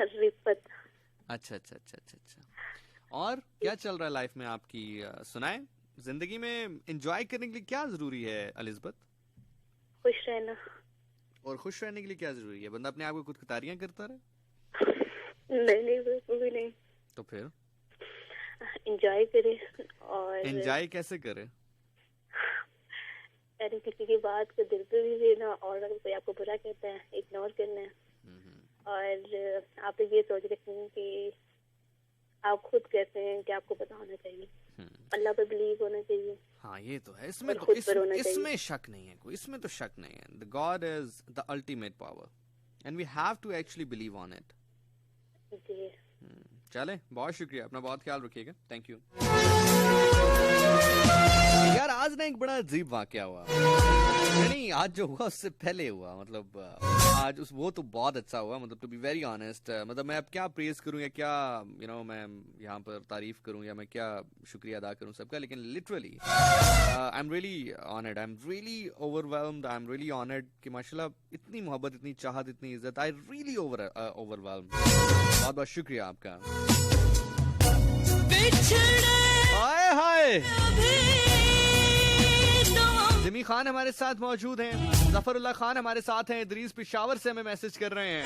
रिफत। अच्छा अच्छा अच्छा अच्छा अच्छा। और क्या चल रहा है लाइफ में आपकी? सुनाए। जिंदगी में एंजॉय करने के लिए क्या जरूरी है एलिजबेथ? खुश रहना। और खुश रहने के लिए क्या जरूरी है? बंदा अपने आप को खुद तारीयां करता रहे? नहीं नहीं, बिल्कुल भी नहीं। तो फिर एंजॉय करे। और एंजॉय कैसे करे? अरे किसी की बात को दिल पे भी लेना, और अगर कोई आपको बुरा कहता है इग्नोर करना है। और आप ये सोच रखते हैं कि आप खुद कैसे हैं कि आपको पता होना चाहिए, अल्लाह पर बिलीव होना चाहिए। हाँ ये तो है, इसमें तो इसमें शक नहीं है कोई, इसमें तो शक नहीं है। The God is the ultimate power and we have to actually believe on it. जी चले, बहुत शुक्रिया, अपना बहुत ख्याल रखिएगा। थैंक यू यार। आज ना एक बड़ा अजीब वाकया हुआ, नहीं आज जो हुआ उससे पहले हुआ, मतलब आज वो तो बहुत अच्छा हुआ, मतलब टू बी वेरी ऑनेस्ट। मतलब मैं अब क्या प्रेज करूं या क्या मैं यहाँ पर तारीफ करूं या मैं क्या शुक्रिया अदा करूं सबका, लेकिन literally I am really honoured, I am really overwhelmed, I am really honoured कि माशाल्लाह इतनी मोहब्बत, इतनी चाहत, इतनी इज्जत, आई रियली ओवरवेल्म्ड। बहुत बहुत शुक्रिया आपका। हाय हाय, जिमी खान हमारे साथ मौजूद हैं, जफरुल्लाह खान हमारे साथ हैं, इदरीस पेशावर से हमें मैसेज कर रहे हैं,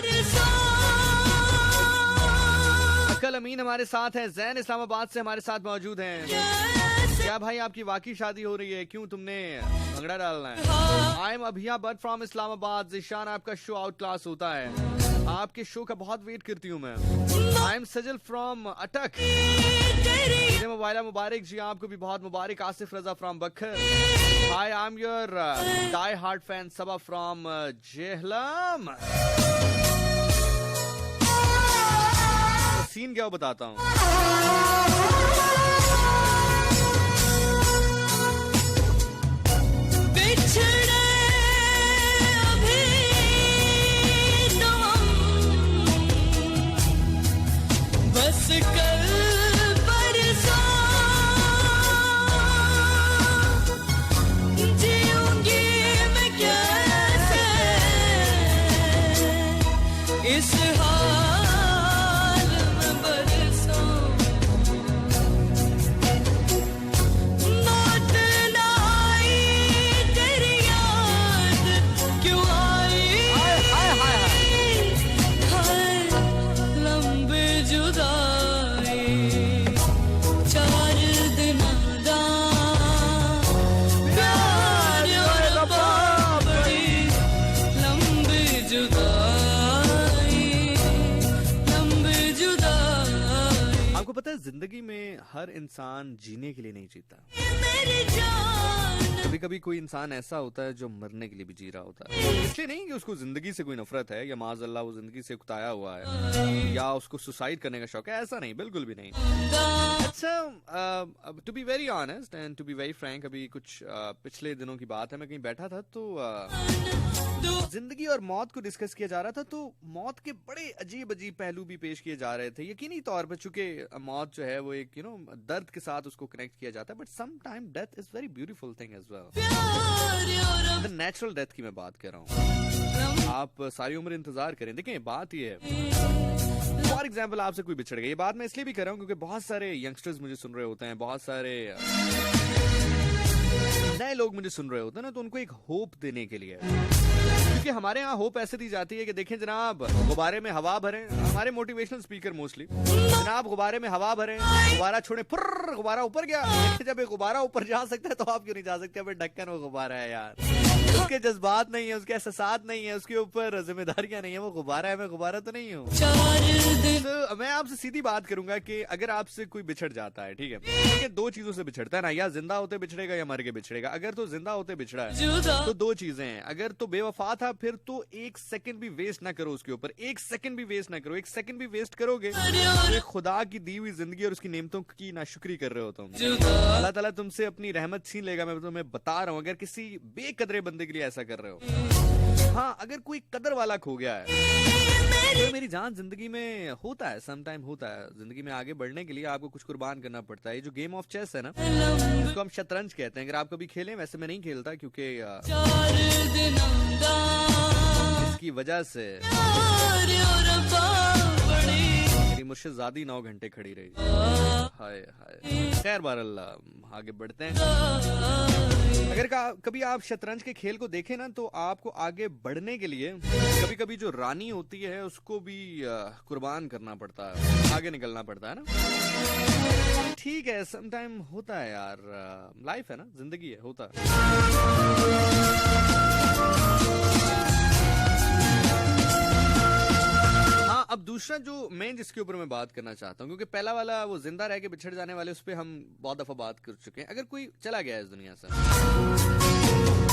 अकल अमीन हमारे साथ हैं, जैन इस्लामाबाद से हमारे साथ मौजूद हैं। क्या भाई आपकी वाकई शादी हो रही है? क्यों तुमने भंगड़ा डालना है? I am Abhiya Butt from Islamabad. Zeeshan आपका शो आउट क्लास होता है, आपके शो का बहुत वेट करती हूँ मैं। आई एम सजल फ्रॉम अटक। मोबाइला मुबारक जी, आपको भी बहुत मुबारक। Asif Raza from Bhakkar. Hi, I am your die hard fan Saba from Jhelum. Scene क्या बताता हूँ। जिंदगी में हर इंसान जीने के लिए नहीं जीता। कभी कभी कोई इंसान ऐसा होता है जो मरने के लिए भी जी रहा होता है, इसलिए नहीं कि उसको जिंदगी से कोई नफरत है या माज़अल्लाह वो जिंदगी से उकताया हुआ है या उसको सुसाइड करने का शौक है, ऐसा नहीं, बिल्कुल भी नहीं। अच्छा, to be very honest and to be very frank, अभी कुछ पिछले दिनों की बात है, मैं कहीं बैठा था तो जिंदगी और मौत को डिस्कस किया जा रहा था, तो मौत के बड़े अजीब अजीब पहलू भी पेश किए जा रहे थे। यकीनी तौर पर चूंकि मौत जो है वो एक दर्द के साथ उसको कनेक्ट किया जाता है, but some time death is very beautiful thing as well. Natural death की मैं बात कर रहा हूँ। आप सारी उम्र इंतजार करें, देखें बात ये है, फॉर एग्जाम्पल आपसे कोई बिछड़ गया, ये बात मैं इसलिए भी कर रहा हूँ क्योंकि बहुत सारे यंगस्टर्स मुझे सुन रहे होते हैं, बहुत सारे नए लोग मुझे सुन रहे होते हैं ना, तो उनको एक होप देने के लिए, क्योंकि हमारे यहाँ होप ऐसे दी जाती है कि देखें जनाब, गुब्बारे में हवा भरें, हमारे मोटिवेशनल स्पीकर मोस्टली, जनाब गुब्बारे में हवा भरें, गुब्बारा छोड़े, फुर्र गुब्बारा ऊपर गया। जब एक गुब्बारा ऊपर जा सकता है तो आप क्यों नहीं जा सकते? अबे ढक्कन वो गुब्बारा है यार, उसके जज्बात नहीं है, उसके एहसास नहीं है, उसके ऊपर जिम्मेदारियां नहीं है, वो गुब्बारा है, मैं गुब्बारा तो नहीं हूँ। तो मैं आपसे सीधी बात करूंगा कि अगर आपसे कोई बिछड़ जाता है, ठीक है, दो चीजों से बिछड़ता है ना, या जिंदा होते बिछड़ेगा या मर के बिछड़ेगा। अगर तो जिंदा होते बिछड़ा है तो दो चीजें हैं, अगर तो बेवफा था फिर तो एक सेकंड भी वेस्ट ना करो उसके ऊपर, एक सेकंड भी वेस्ट ना करो। एक सेकंड भी वेस्ट करोगे तो खुदा की दी हुई जिंदगी और उसकी नेमतों की नाशुक्री कर रहे हो तुम। अल्लाह ताला तुमसे अपनी रहमत छीन लेगा, मैं तुम्हें बता रहा हूँ, अगर किसी बेकदरे बंदे के लिए ऐसा कर रहे हो। हाँ, अगर कोई कदर वाला खो गया है तो मेरी जान जिंदगी में होता है, समटाइम होता है। जिंदगी में आगे बढ़ने के लिए आपको कुछ कुर्बान करना पड़ता है। ये जो गेम ऑफ चेस है ना, जिसको हम शतरंज कहते हैं, अगर आप कभी खेलें, वैसे मैं नहीं खेलता क्योंकि इसकी वजह से मुझसे ज्यादा 9 घंटे खड़ी रही। हाय हाय। खैर बहरहाल आगे बढ़ते हैं। अगर कभी आप शतरंज के खेल को देखें ना, तो आपको आगे बढ़ने के लिए कभी कभी जो रानी होती है उसको भी कुर्बान करना पड़ता है, आगे निकलना पड़ता है ना। ठीक है, समटाइम होता है यार, लाइफ है ना, जिंदगी है, होता है। अब दूसरा जो मैं जिसके ऊपर मैं बात करना चाहता हूँ, क्योंकि पहला वाला वो जिंदा रह के बिछड़ जाने वाले, उस पर हम बहुत दफा बात कर चुके हैं। अगर कोई चला गया इस दुनिया से,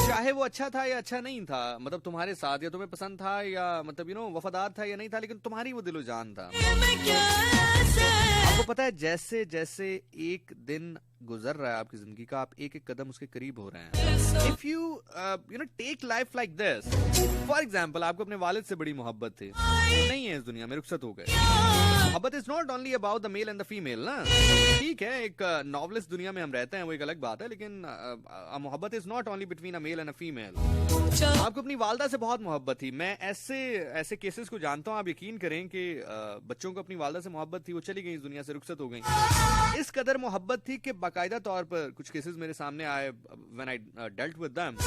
चाहे वो अच्छा था या अच्छा नहीं था, मतलब तुम्हारे साथ या तुम्हें पसंद था या मतलब वफादार था या नहीं था, लेकिन तुम्हारी वो दिलो जान था। आपको पता है जैसे जैसे एक दिन गुजर रहा है आपकी जिंदगी का, आप एक एक कदम उसके करीब हो रहे हैं। If you take life like this, for example आपको अपने वालिद से बड़ी मोहब्बत थी, नहीं है इस दुनिया में, रुखसत हो गए। मोहब्बत is not only about the male and the female ना। ठीक है, एक नॉवलिस्ट दुनिया में हम रहते हैं, वो एक अलग बात है, लेकिन मोहब्बत is not only between a male and a female. आपको अपनी वालदा से बहुत मोहब्बत थी। मैं ऐसे केसेस को जानता हूँ, आप यकीन करें कि बच्चों को अपनी वालदा से मोहब्बत थी, वो चली गई इस दुनिया से, रुखसत हो गई। इस कदर मोहब्बत थी कि बाकायदा तौर पर कुछ केसेस मेरे सामने आए when I dealt with them,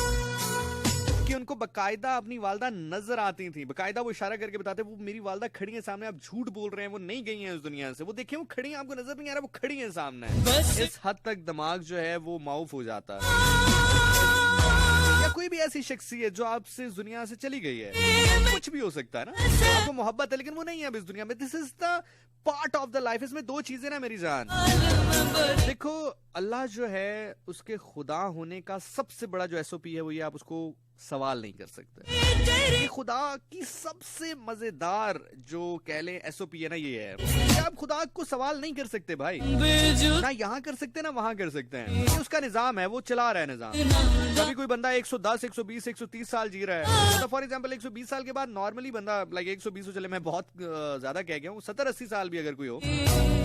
कि उनको बाकायदा अपनी वालदा नजर आती थी, बाकायदा वो इशारा करके बताते वो मेरी वालदा खड़ी है सामने, आप झूठ बोल रहे हैं, वो नहीं गई हैं इस दुनिया से, वो देखिए वो खड़ी हैं, आपको नजर नहीं आ रहा, वो खड़ी हैं सामने। इस हद तक दिमाग जो है वो माऊफ हो जाता है। या कोई भी ऐसी शख्सियत जो आपसे इस दुनिया से चली गई है, कुछ भी हो सकता है ना, आपको मोहब्बत है लेकिन वो नहीं है अब इस दुनिया में। This is the part of the life. इसमें दो चीजें ना मेरी जान, देखो अल्लाह जो है उसके खुदा होने का सबसे बड़ा जो एसओपी है वो ये, आप उसको सवाल नहीं कर सकते। ये खुदा की सबसे मजेदार जो कह लें एसओपी है ना, ये है कि आप खुदा को सवाल नहीं कर सकते भाई, ना यहाँ कर सकते ना वहां कर सकते हैं। ये उसका निजाम है, वो चला रहा है निजाम। कभी कोई बंदा 110, 120, 130 साल जी रहा है, मतलब फॉर एग्जांपल 120 साल के बाद नॉर्मली बंदा लाइक 120 चले, मैं बहुत ज्यादा कह गया हूँ, 70-80 साल भी अगर कोई हो,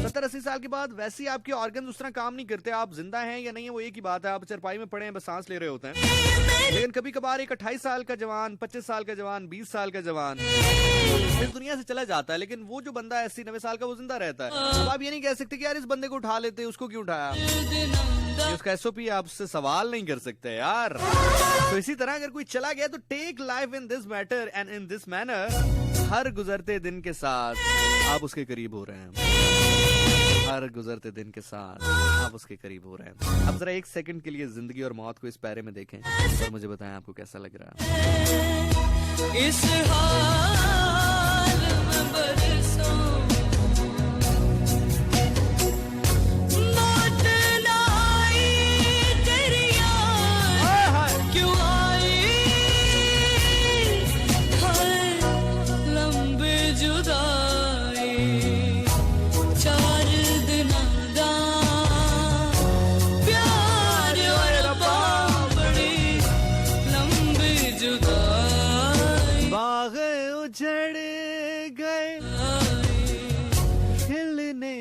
70-80 साल के बाद वैसे ही आपके ऑर्गन उस तरह काम नहीं करते। आप जिंदा हैं या नहीं है वो एक ही बात है, आप चरपाई में पड़े हैं, बस सांस ले रहे होते हैं। लेकिन कभी कभार 28 साल का जवान, 25 साल का जवान, 20 साल का जवान इस दुनिया से चला जाता है, लेकिन वो जो बंदा 80-90 साल का वो जिंदा रहता है। अब आप ये नहीं कह सकते कि यार इस बंदे को उठा लेते, उसको क्यों उठाया, ये उसका एसओपी, आप उससे सवाल नहीं कर सकते यार। तो इसी तरह अगर कोई चला गया तो take life in this matter and in this manner. हर गुजरते दिन के साथ आप उसके करीब हो रहे हैं, हर गुजरते दिन के साथ आप उसके करीब हो रहे हैं। अब जरा एक सेकंड के लिए जिंदगी और मौत को इस पैरे में देखें और मुझे बताएं आपको कैसा लग रहा है। इस हाल में बरसों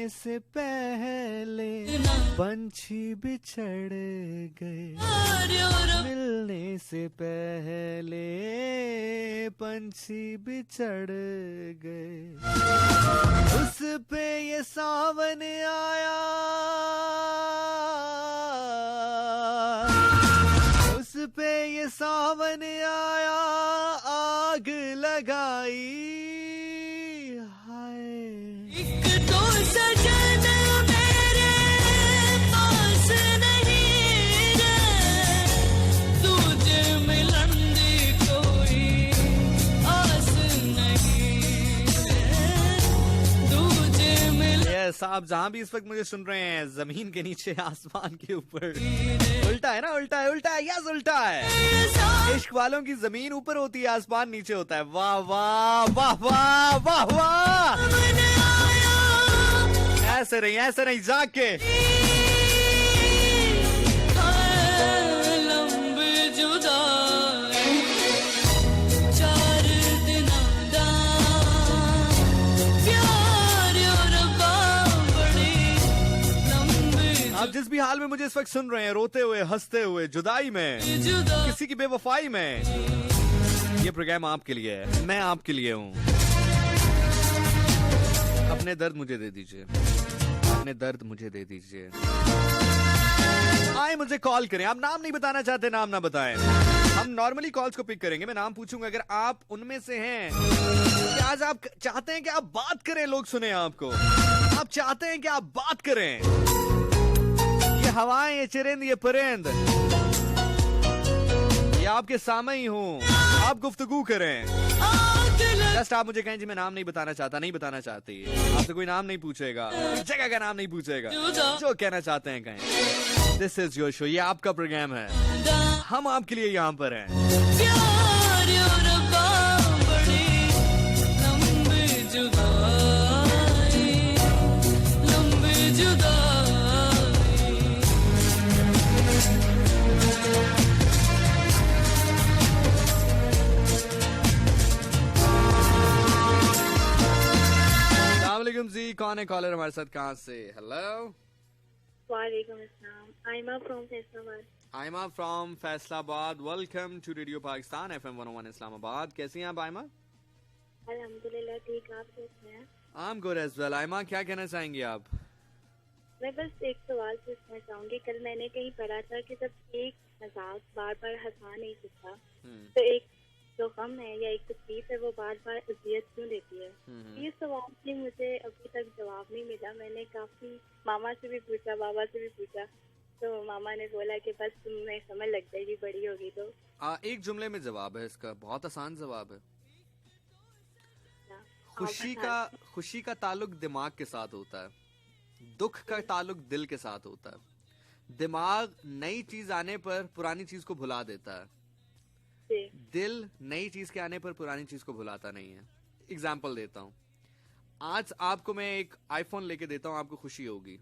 से पहले पंछी बिछड़ गए, मिलने से पहले पंछी बिछड़ गए, उस पे ये सावन आया, उस पे ये सावन आया, आग लगाई। साहब जहां भी इस वक्त मुझे सुन रहे हैं, जमीन के नीचे आसमान के ऊपर, उल्टा है ना, उल्टा है, उल्टा है, यस उल्टा है। इश्क वालों की जमीन ऊपर होती है, आसमान नीचे होता है। वाह वाह वाह वाह वाह वाह, ऐसे नहीं जाके आप जिस भी हाल में मुझे इस वक्त सुन रहे हैं, रोते हुए, हंसते हुए, जुदाई में, किसी की बेवफाई में, ये प्रोग्राम आपके लिए है, मैं आपके लिए हूँ। अपने दर्द मुझे दे दीजिए, अपने दर्द मुझे दे दीजिए। आए मुझे कॉल करें। आप नाम नहीं बताना चाहते, नाम ना बताएं। हम नॉर्मली कॉल्स को पिक करेंगे, मैं नाम पूछूंगा। अगर आप उनमें से हैं कि आज आप चाहते हैं कि आप बात करें, लोग सुने आपको, आप चाहते हैं कि आप बात करें, ये हवाएं, ये चिरिंद, ये परिंद, ये आपके सामने ही हूं, आप गुफ्तगू करें। जस्ट आप मुझे कहें जी मैं नाम नहीं बताना चाहता, नहीं बताना चाहती, आपसे कोई नाम नहीं पूछेगा, जगह का नाम नहीं पूछेगा, जो कहना चाहते हैं कहें। दिस इज योर शो, ये आपका प्रोग्राम है, हम आपके लिए यहाँ पर हैं। अस्सलामुअलैकुम जी, कौन है कॉलर हमारे साथ, कहाँ से? हेलो, वालेकुम अस्सलाम। Ayma from Faisalabad. Ayma from Faisalabad, welcome to Radio Pakistan FM 101 Islamabad. कैसी हैं आप आयमा? अल्हम्दुलिल्लाह ठीक, आप कैसे हैं? I am good as well. Ayma, क्या कहना चाहेंगी आप? मैं बस एक सवाल पूछना चाहूंगी। कल मैंने कहीं पढ़ा था कि जब एक मजाक बार बार हंसा नहीं सकता, तो एक जो गम है या एक तकलीफ है वो बार बार अजियत क्यों देती है? ये सवाल की मुझे अभी तक जवाब नहीं मिला। मैंने काफी मामा से भी पूछा, बाबा से भी पूछा, तो मामा ने बोला कि बस तुम्हें समझ लग जाएगी, बड़ी होगी तो। एक जुमले में जवाब है इसका, बहुत आसान जवाब है। खुशी का ताल्लुक दिमाग के साथ होता है, दुख का ताल्लुक दिल के साथ होता है। दिमाग नई चीज आने पर पुरानी चीज को भुला देता है, दिल नई चीज के आने पर पुरानी चीज को भुलाता नहीं है। एग्जाम्पल देता हूँ, आज आपको मैं एक आईफोन लेके देता हूँ, आपको खुशी होगी।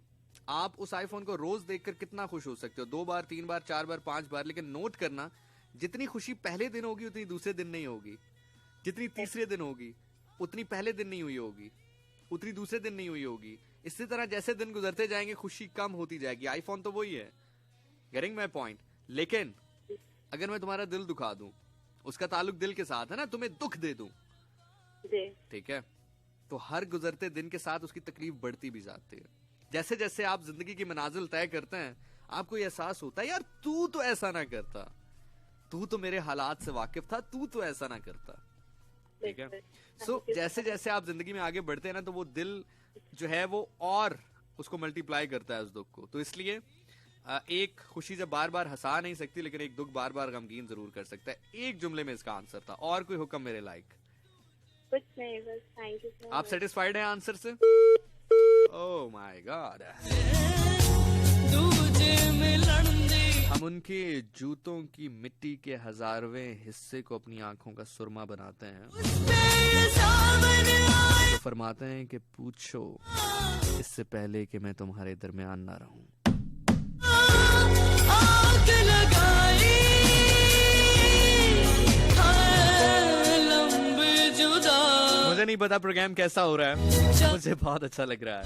आप उस आईफोन को रोज देखकर कितना खुश हो सकते हो, 2 बार, 3 बार, 4 बार, 5 बार, लेकिन नोट करना, जितनी खुशी पहले दिन होगी उतनी दूसरे दिन नहीं होगी, जितनी तीसरे दिन होगी उतनी पहले दिन नहीं हुई होगी, उतनी दूसरे दिन नहीं हुई होगी। इसी तरह जैसे दिन गुजरते जाएंगे खुशी कम होती जाएगी। आईफोन तो वही है, गेटिंग माय पॉइंट। लेकिन अगर मैं तुम्हारा दिल दुखा दूं, उसका ताल्लुक दिल के साथ है ना, तुम्हें दुख दे दूं, ठीक है, तो हर गुजरते दिन के साथ उसकी तकलीफ बढ़ती भी जाती है। जैसे जैसे आप जिंदगी की मनाजिल तय करते हैं, आपको ये एहसास होता है यार तू तो ऐसा ना करता, तू तो मेरे हालात से वाकिफ था, तू तो ऐसा ना करता, ठीक है। सो जैसे जैसे आप जिंदगी में आगे बढ़ते हैं ना, तो वो दिल जो है वो और उसको मल्टीप्लाई करता है उस दुख को। तो इसलिए एक खुशी जब बार बार हंसा नहीं सकती, लेकिन एक दुख बार बार गमगीन जरूर कर सकता है। एक जुमले में इसका आंसर था। और कोई हुक्म मेरे लायक? कुछ नहीं, बस थैंक यू सो मच। आप सेटिस्फाइड हैं आंसर से? Oh my God. हम उनके जूतों की मिट्टी के 1000वें हिस्से को अपनी आंखों का सुरमा बनाते हैं, तो फरमाते हैं कि पूछो इससे पहले कि मैं तुम्हारे दरमियान ना रहूं। मुझे नहीं पता प्रोग्राम कैसा हो रहा है, मुझे बहुत अच्छा लग रहा है।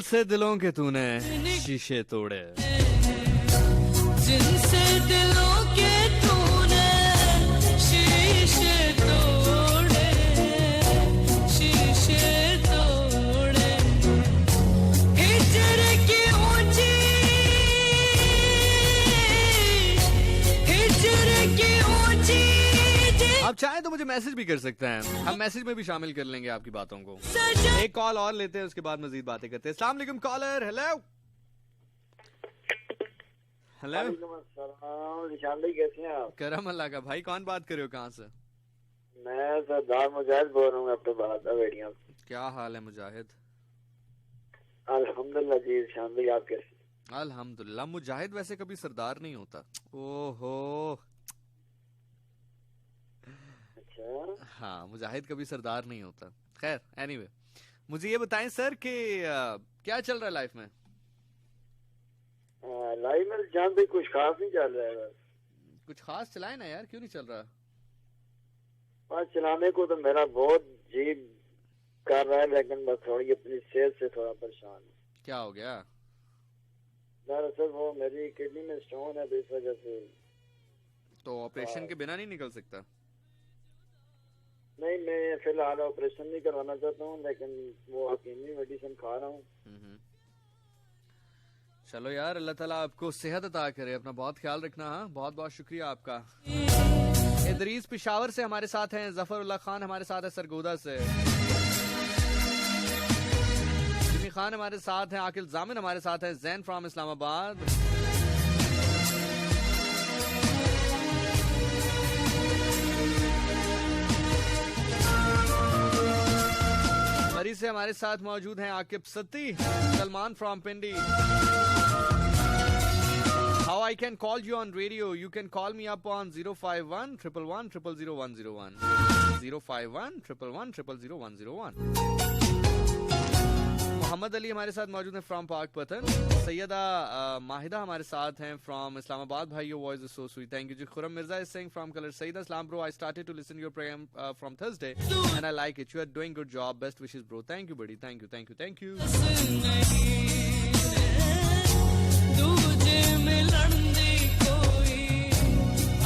से दिलों के तूने शीशे तोड़े, जिनसे दिलों के तूने शीशे तोड़े, शीशे तोड़े। हिजर की ऊंची, हिजर की ऊंची। आप चाहे तो तो मुझे मैसेज भी कर सकते हैं, हम मैसेज में भी शामिल कर लेंगे आपकी बातों को। एक कॉल और लेते हैं, उसके बाद मजीद बातें करते हैं। अस्सलाम वालेकुम कॉलर। हेलो हेलो, निशान भाई कैसे हैं आप? करम अल्लाह का। भाई कौन बात कर रहे हो, कहाँ से? मैं सरदार मुजाहिद बोल रहा हूँ अपने बात बेड़िया। क्या हाल है मुजाहिद? अल्हम्दुलिल्लाह जी। निशान भाई आप कैसे? अल्हम्दुलिल्लाह। मुजाहिद वैसे कभी सरदार नहीं होता। ओहो, अच्छा हाँ, मुजाहिद कभी सरदार नहीं होता। खैर एनीवे, मुझे ये बताएं सर कि क्या चल रहा है लाइफ में? लाइफ में निशान भाई कुछ खास नहीं चल रहा है बस। कुछ खास चलाए ना यार, क्यों नहीं चल रहा? बस चलाने को तो मेरा बहुत जी कर रहा है, लेकिन बस थोड़ी अपनी सेहत से थोड़ा परेशान हूँ। क्या हो गया? दरअसल वो मेरी किडनी में स्टोन है, तो इस वजह से। तो ऑपरेशन के बिना नहीं निकल सकता? नहीं, मैं फिलहाल ऑपरेशन नहीं करवाना चाहता हूँ, लेकिन वो हकीमी मेडिसिन खा रहा हूँ। चलो यार, अल्लाह ताला आपको सेहत अता करे। अपना बहुत ख्याल रखना। हाँ, बहुत बहुत शुक्रिया आपका। इदरीस पिशावर से हमारे साथ हैं, जफरुल्लाह खान हमारे साथ है सरगोदा से, जिमी खान हमारे साथ हैं, आकिल जामिन हमारे साथ हैं, जैन फ्रॉम इस्लामाबाद, मरी से हमारे साथ मौजूद हैं Aqib Satti, Salman from Pindi. How I can call you on radio? You can call me up on 051 111 000 101, 051 111 000 101। Mohammad Ali हमारे साथ मौजूद हैं फ्रॉम पाक पतन। सैयदा माहिदा हमारे साथ हैं फ्रॉम इस्लामाबाद। भाई your voice is so sweet, thank you जी। Khurram Mirza is saying from Kallar Syedan, सलाम bro, I started to listen your program from Thursday and I like it, you are doing good job, best wishes bro. Thank you बड़ी, thank you thank you thank you. दूजे मिलन दी कोई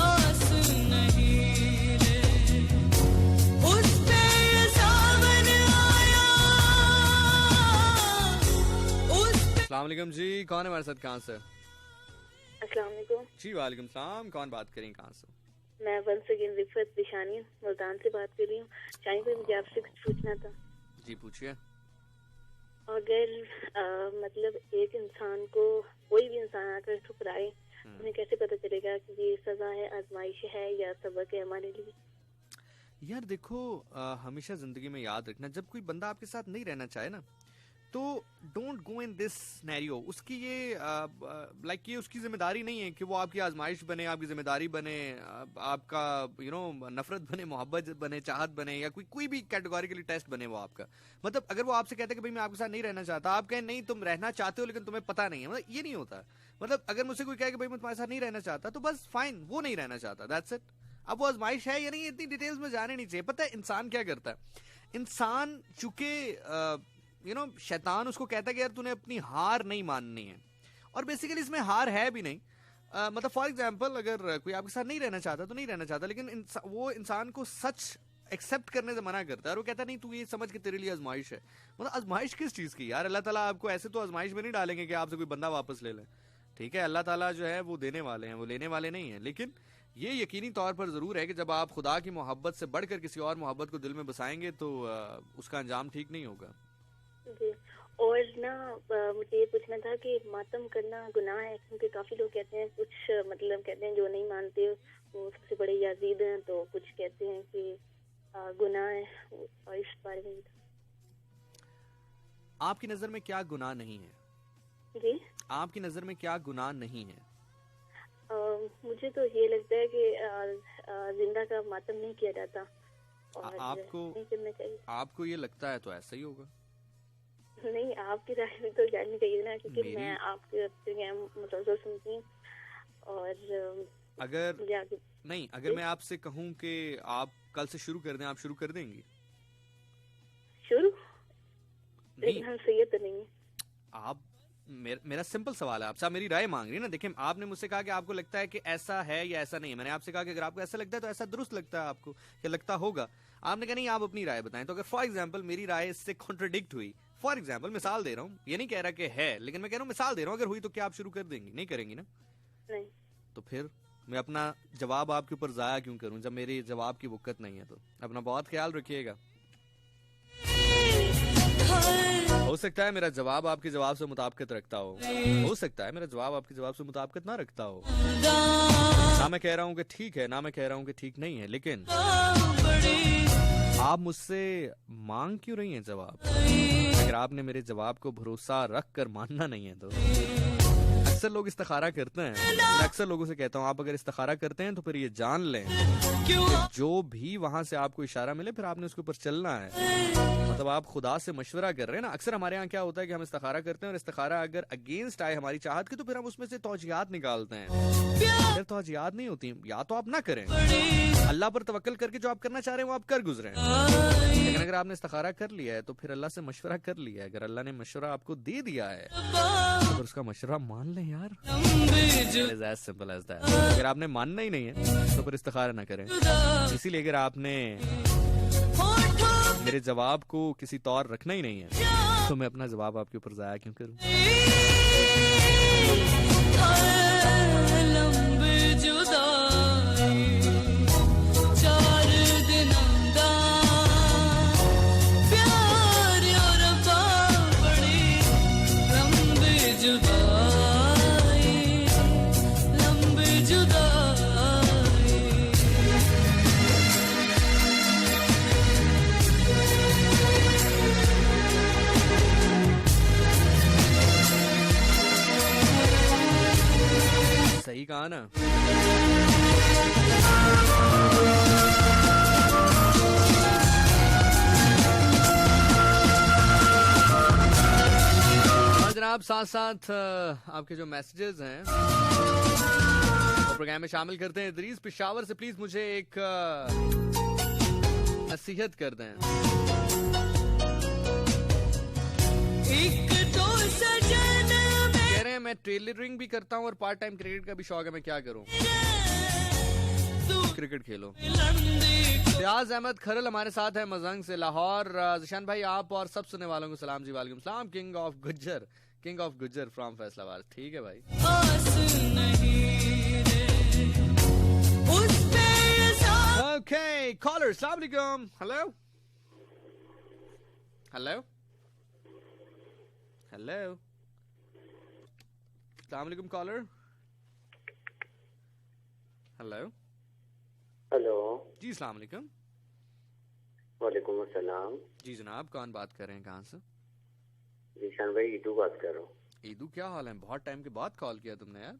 आस नहीं रे, उस पे सावन आया, उस पे। अस्सलाम वालेकुम जी, कौन है हमारे साथ, कहाँ से? अस्सलाम वालेकुम। जी वालेकुम सलाम, कौन बात करें, कहाँ से? मैं वंस अगेन रिफत बिशानी मुल्तान से बात कर रही हूँ। शाही भाई मुझे आपसे कुछ पूछना था। जी पूछिए। अगर मतलब एक इंसान को कोई भी इंसान आकर ठुकराए, उन्हें कैसे पता चलेगा कि ये सजा है, आजमाइश है या सबक है हमारे लिए? यार देखो, हमेशा जिंदगी में याद रखना, जब कोई बंदा आपके साथ नहीं रहना चाहे ना, तो don't go in this scenario. उसकी ये लाइक ये उसकी जिम्मेदारी नहीं है कि वो आपकी आजमाइश बने, आपकी जिम्मेदारी बने, आपका नफरत बने, मोहब्बत बने, चाहत बने, या कोई भी कैटेगोरिकली टेस्ट बने वो आपका। मतलब अगर वो आपसे कहते हैं कि भाई मैं आपके साथ नहीं रहना चाहता, आप कहें नहीं तुम रहना चाहते हो लेकिन तुम्हें पता नहीं है, मतलब ये नहीं होता। मतलब अगर मुझसे कोई कहे कि भाई मैं तुम्हारे साथ नहीं रहना चाहता, तो बस फाइन, वो नहीं रहना चाहता, दैट्स इट। अब वो आजमाइश है या नहीं, इतनी डिटेल्स में जाने नहीं चाहिए। पता है इंसान क्या करता है? इंसान चूंकि शैतान उसको कहता है कि यार तूने अपनी हार नहीं माननी है, और बेसिकली इसमें हार है भी नहीं। मतलब फॉर एग्जांपल, अगर कोई आपके साथ नहीं रहना चाहता तो नहीं रहना चाहता, लेकिन वो इंसान को सच एक्सेप्ट करने से मना करता है, और वो कहता है नहीं तू ये समझ के तेरे लिए आजमाइश है। मतलब आजमाइश किस चीज़ की यार? अल्लाह ताला आपको ऐसे तो आजमाइश में नहीं डालेंगे कि आपसे कोई बंदा वापस ले लें। ठीक है, अल्लाह ताला जो है वो देने वाले हैं, वो लेने वाले नहीं हैं। लेकिन ये यकीनी तौर पर ज़रूर है कि जब आप खुदा की मोहब्बत से बढ़कर किसी और मोहब्बत को दिल में बसाएंगे तो उसका अंजाम ठीक नहीं होगा। जी, और ना मुझे ये पूछना था कि मातम करना गुनाह है, क्योंकि काफी लोग कहते हैं, कुछ मतलब कहते हैं जो नहीं मानते वो सबसे बड़े याजीद हैं, तो कुछ कहते हैं कि गुनाह है, और इस बारे में आपकी नजर में क्या गुनाह नहीं है? जी, आपकी नजर में क्या गुनाह नहीं है? मुझे तो ये लगता है कि जिंदा का मातम नहीं किया जाता, और नहीं करना चाहिए। आपको ये लगता है तो ऐसा ही होगा। नहीं, आपकी राय में तो जाननी चाहिए ना, क्योंकि मैं आपके मुसलसल सुनती हूँ। और अगर मैं आपसे कहूँ कि आप कल से शुरू कर दें, आप शुरू कर देंगी? शुरू? लेकिन हम सही तो नहीं है। आप मेरा सिंपल सवाल है आपसे, आप मेरी राय मांग रही है ना। देखिए, आपने मुझसे कहा कि आपको लगता है कि ऐसा है या ऐसा नहीं है। मैंने आपसे कहा कि अगर आपको ऐसा लगता है तो ऐसा दुरुस्त लगता है आपको, या लगता होगा। आपने कहा नहीं, आप अपनी राय बताएं। तो अगर फॉर एग्जांपल मेरी राय इससे कॉन्ट्रडिक्ट हुई, फॉर एग्जांपल मिसाल दे रहा हूँ, ये नहीं कह रहा कि है, लेकिन मैं कह रहा हूँ मिसाल दे रहा हूँ, अगर हुई तो क्या आप शुरू कर देंगी? नहीं करेंगी ना? नहीं। तो फिर मैं अपना जवाब आपके ऊपर जाया क्यों करूं जब मेरे जवाब की वक़्त नहीं है। तो अपना बहुत ख्याल रखिएगा। हो सकता है मेरा जवाब आपके जवाब से मुताबिकत रखता हो सकता है मेरा जवाब आपके जवाब से मुताबिकत ना रखता हो। ना मैं कह रहा हूँ कि ठीक है, ना मैं कह रहा हूँ कि ठीक नहीं है, लेकिन आप मुझसे मांग क्यों रही हैं जवाब? अगर आपने मेरे जवाब को भरोसा रख कर मानना नहीं है तो अक्सर लोग इस्तिखारा करते हैं। मैं अक्सर लोगों से कहता हूँ आप अगर इस्तिखारा करते हैं तो फिर ये जान लें कि जो भी वहां से आपको इशारा मिले फिर आपने उसके ऊपर चलना है। मतलब आप खुदा से मशवरा कर रहे हैं ना। अक्सर हमारे यहाँ क्या होता है कि हम इस्तिखारा करते हैं और इस्तिखारा अगर अगेंस्ट आए हमारी चाहत की तो फिर हम उसमें से तौजियात निकालते हैं। फिर तौजियात नहीं होती। या तो आप ना करें, अल्लाह पर तवक्कल करके जो आप करना चाह रहे हैं वो आप कर गुजरे, लेकिन अगर आपने इस्तिखारा कर लिया है तो फिर अल्लाह से मशवरा कर लिया है। अगर अल्लाह ने मशवरा आपको दे दिया है तो फिर उसका मशवरा मान लें यार। as simple as that। अगर आपने मानना ही नहीं है तो फिर इस्तिखारा ना करें। इसीलिए अगर आपने मेरे जवाब को किसी तौर रखना ही नहीं है तो मैं अपना जवाब आपके ऊपर जाया क्यों करूं? सही कहा ना। जनाब साथ साथ आपके जो मैसेजेस हैं वो प्रोग्राम में शामिल करते हैं। इदरीस पेशावर से प्लीज मुझे एक नसीहत कर दें। कह रहे हैं मैं टेलरिंग भी करता हूँ और पार्ट टाइम क्रिकेट का भी शौक है, मैं क्या करूँ? क्रिकेट खेलो। रियाज अहमद खरल हमारे साथ है मजंग से लाहौर। जिशान भाई आप और सब सुनने वालों को सलाम जी। वालेकुम सलाम। King of Gujjar from Faisalabad. ठीक है भाई। ओके कॉलर अस्सलाम वालेकुम। हेलो हेलो हेलो अस्सलाम वालेकुम कॉलर। हेलो हेलो जी अस्सलाम वालेकुम। वालेकुम अस्सलाम। जी जनाब कौन बात कर रहे हैं, कहाँ से? जीशान भाई ईदू बात कर रहा हूँ। ईदू क्या हाल है? बहुत टाइम के बाद कॉल किया तुमने यार।